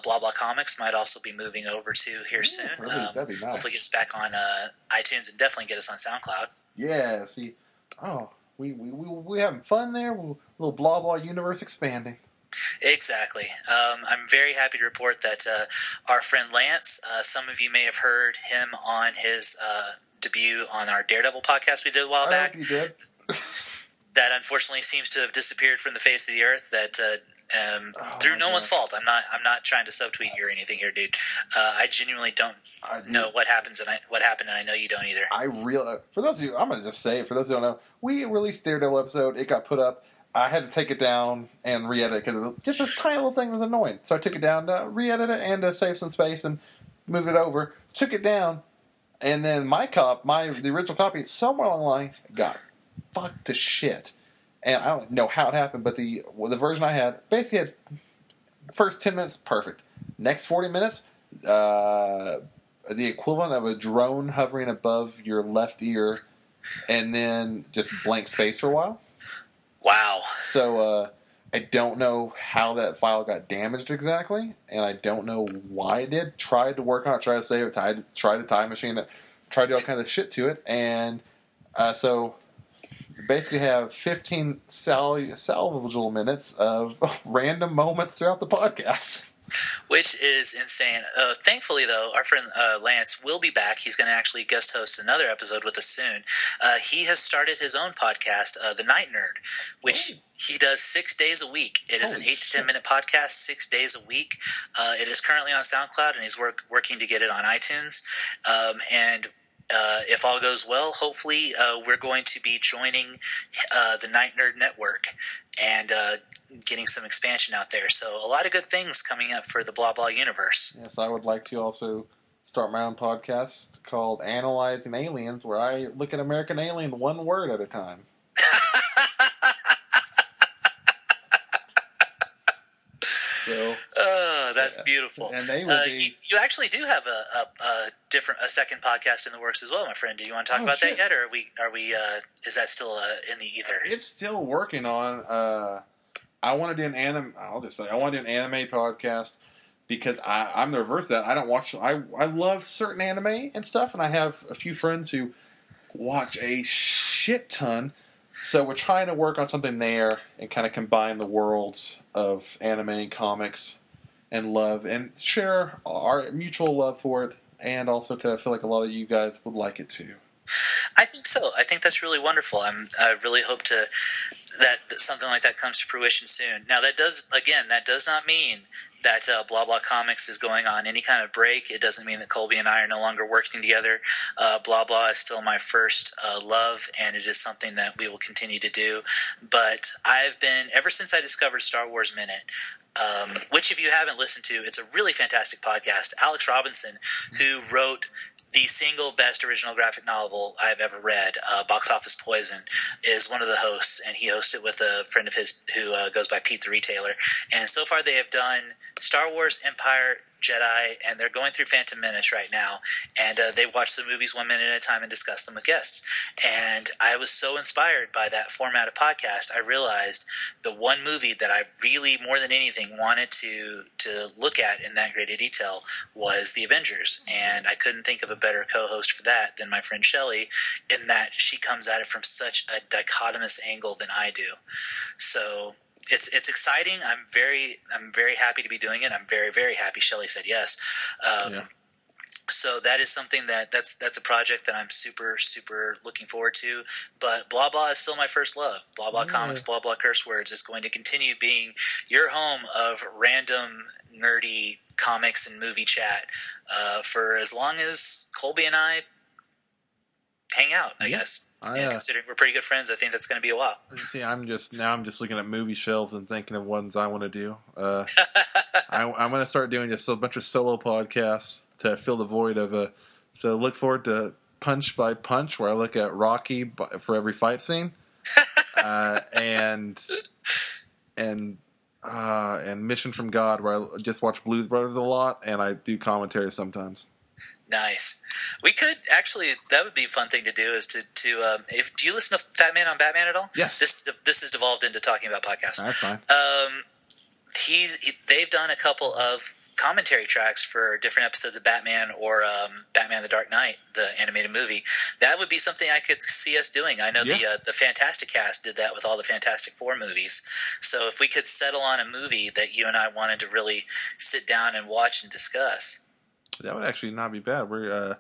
Blah Blah Comics might also be moving over to here soon. That'd be nice. Hopefully get us back on iTunes and definitely get us on SoundCloud. Yeah, see, we having fun there. Little Blah Blah universe expanding. Exactly. I'm very happy to report that our friend Lance, some of you may have heard him on his debut on our Daredevil podcast we did a while back. I hope you did. That unfortunately seems to have disappeared from the face of the earth. That through no one's fault. I'm not trying to subtweet you or anything here, dude. I genuinely don't know what happened, and I know you don't either. For those of you, I'm gonna just say it. For those who don't know, we released Daredevil episode. It got put up. I had to take it down and re-edit it because just a tiny little thing was annoying. So I took it down to re-edit it and to save some space and move it over. Took it down, and then the original copy, somewhere along the line, got fucked to shit. And I don't know how it happened, but the version I had basically had first 10 minutes perfect. Next 40 minutes, the equivalent of a drone hovering above your left ear, and then just blank space for a while. Wow. So I don't know how that file got damaged exactly, and I don't know why it did. Tried to work on it, tried to save it, tried to time machine it, tried to do all kind of shit to it, and so basically have 15 salvageable minutes of random moments throughout the podcast. Which is insane. Thankfully, though, our friend Lance will be back. He's going to actually guest host another episode with us soon. He has started his own podcast, The Night Nerd, which he does 6 days a week. It is an 8 to 10 minute podcast, 6 days a week. It is currently on SoundCloud, and he's working to get it on iTunes. If all goes well, hopefully we're going to be joining the Night Nerd Network and getting some expansion out there. So a lot of good things coming up for the Blah Blah universe. Yes, I would like to also start my own podcast called Analyzing Aliens, where I look at American Alien one word at a time. So, that's beautiful. And they will be. You actually do have a second podcast in the works as well, my friend. Do you want to talk about that yet, or are we? Is that still in the ether? It's still working on. I want to do an anime. I'll just say I want to do an anime podcast because I'm the reverse of that. I don't watch. I love certain anime and stuff, and I have a few friends who watch a shit ton. So we're trying to work on something there and kind of combine the worlds of anime and comics and love and share our mutual love for it, and also because I feel like a lot of you guys would like it too. I think so. I think that's really wonderful. I really hope that something like that comes to fruition soon. Now that does not mean that Blah Blah Comics is going on any kind of break. It doesn't mean that Colby and I are no longer working together. Blah Blah is still my first love, and it is something that we will continue to do. But ever since I discovered Star Wars Minute, which if you haven't listened to, it's a really fantastic podcast. Alex Robinson, who wrote the single best original graphic novel I've ever read, Box Office Poison, is one of the hosts, and he hosts it with a friend of his who goes by Pete the Retailer. And so far they have done Star Wars, Empire, Jedi, and they're going through Phantom Menace right now, and they watch the movies 1 minute at a time and discuss them with guests. And I was so inspired by that format of podcast, I realized the one movie that I really, more than anything, wanted to look at in that great detail was The Avengers, and I couldn't think of a better co-host for that than my friend Shelley, in that she comes at it from such a dichotomous angle than I do. So it's exciting. I'm very happy to be doing it. I'm very, very happy Shelley said yes. So that is something that's a project that I'm super, super looking forward to. But Blah Blah is still my first love. Blah Blah Comics, Blah Blah Curse Words is going to continue being your home of random, nerdy comics and movie chat for as long as Colby and I hang out, I guess. Considering we're pretty good friends, I think that's going to be a while. See, I'm just looking at movie shelves and thinking of ones I want to do. I'm going to start doing just a bunch of solo podcasts to fill the void of so look forward to Punch by Punch, where I look at Rocky for every fight scene, and Mission from God, where I just watch Blues Brothers a lot, and I do commentary sometimes. Nice. We could actually. That would be a fun thing to do. Is to if do you listen to Fat Man on Batman at all? Yes. This has devolved into talking about podcasts. That's fine. They've done a couple of commentary tracks for different episodes of Batman or Batman: The Dark Knight, the animated movie. That would be something I could see us doing. I know the Fantastic Cast did that with all the Fantastic Four movies. So if we could settle on a movie that you and I wanted to really sit down and watch and discuss. That would actually not be bad. We're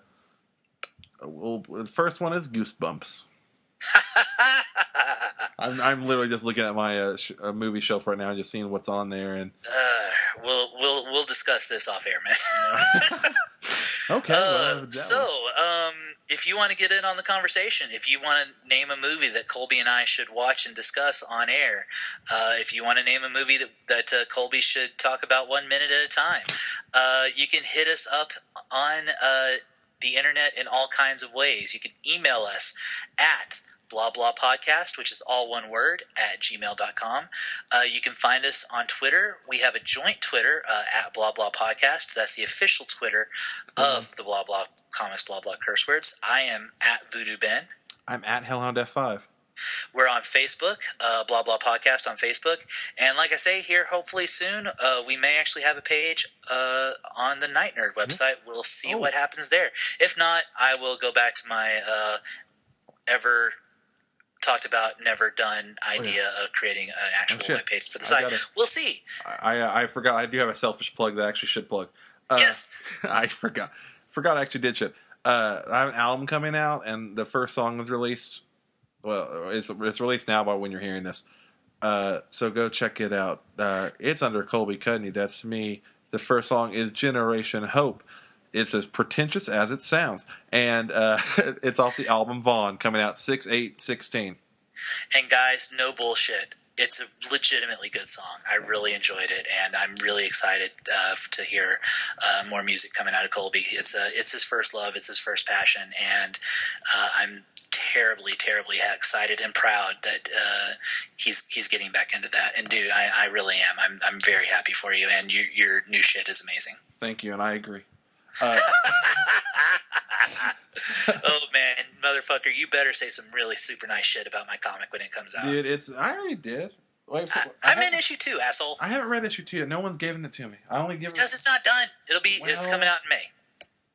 the first one is Goosebumps. I'm literally just looking at my movie shelf right now, just seeing what's on there, and we'll discuss this off air, man. Okay. If you want to get in on the conversation, if you want to name a movie that Colby and I should watch and discuss on air, if you want to name a movie that Colby should talk about 1 minute at a time, you can hit us up on the internet in all kinds of ways. You can email us at Blah Blah Podcast, which is all one word, at gmail.com. You can find us on Twitter. We have a joint Twitter at Blah Blah Podcast. That's the official Twitter of the Blah Blah Comics, Blah Blah Curse Words. I am at Voodoo Ben. I'm at Hellhound F5. We're on Facebook, Blah Blah Podcast on Facebook. And like I say here, hopefully soon, we may actually have a page on the Night Nerd website. We'll see what happens there. If not, I will go back to my ever talked about, never done idea of creating an actual web page for the site. We'll see. I forgot. I do have a selfish plug that I actually should plug. Yes. I forgot. I actually did shit. I have an album coming out, and the first song was released. Well, it's released now by when you're hearing this. So go check it out. It's under Colby Cudney. That's me. The first song is Generation Hope. It's as pretentious as it sounds. And it's off the album Vaughn, coming out 6/8/16. And guys, no bullshit. It's a legitimately good song. I really enjoyed it, and I'm really excited to hear more music coming out of Colby. It's his first love. It's his first passion, and I'm terribly, terribly excited and proud that he's getting back into that. And dude, I really am. I'm very happy for you, and your new shit is amazing. Thank you, and I agree. Oh man, motherfucker! You better say some really super nice shit about my comic when it comes out. Dude, I already did. Wait, I'm in issue 2, asshole. I haven't read issue 2 yet. No one's given it to me. I only give it because it's not done. It's coming out in May.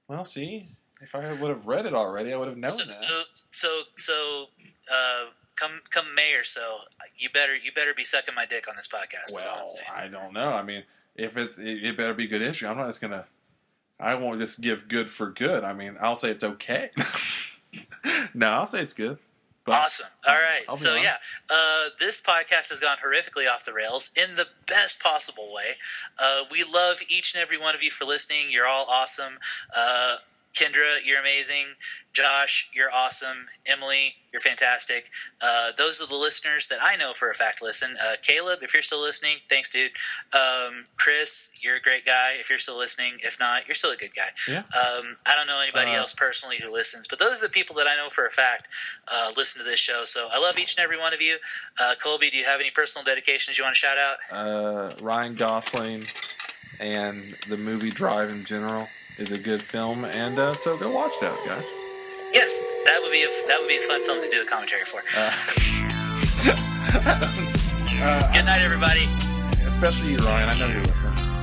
Well, see, if I would have read it already, I would have known that. So, come May or so, you better be sucking my dick on this podcast. Well, is all I'm saying. I don't know. I mean, if it better be a good issue. I'm not just gonna. I won't just give good for good. I mean, I'll say it's okay. No, I'll say it's good. Awesome. All right. So, yeah, this podcast has gone horrifically off the rails in the best possible way. We love each and every one of you for listening. You're all awesome. Kendra, you're amazing. Josh, you're awesome. Emily, you're fantastic. Those are the listeners that I know for a fact listen. Caleb, if you're still listening, thanks, dude. Chris, you're a great guy if you're still listening. If not, you're still a good guy. Yeah. I don't know anybody else personally who listens, but those are the people that I know for a fact listen to this show. So I love each and every one of you. Colby, do you have any personal dedications you want to shout out? Ryan Gosling and the movie Drive in general is a good film, and so go watch that, guys. Yes, that would be a fun film to do a commentary for. Good night, everybody. Especially you, Ryan. I know you're listening.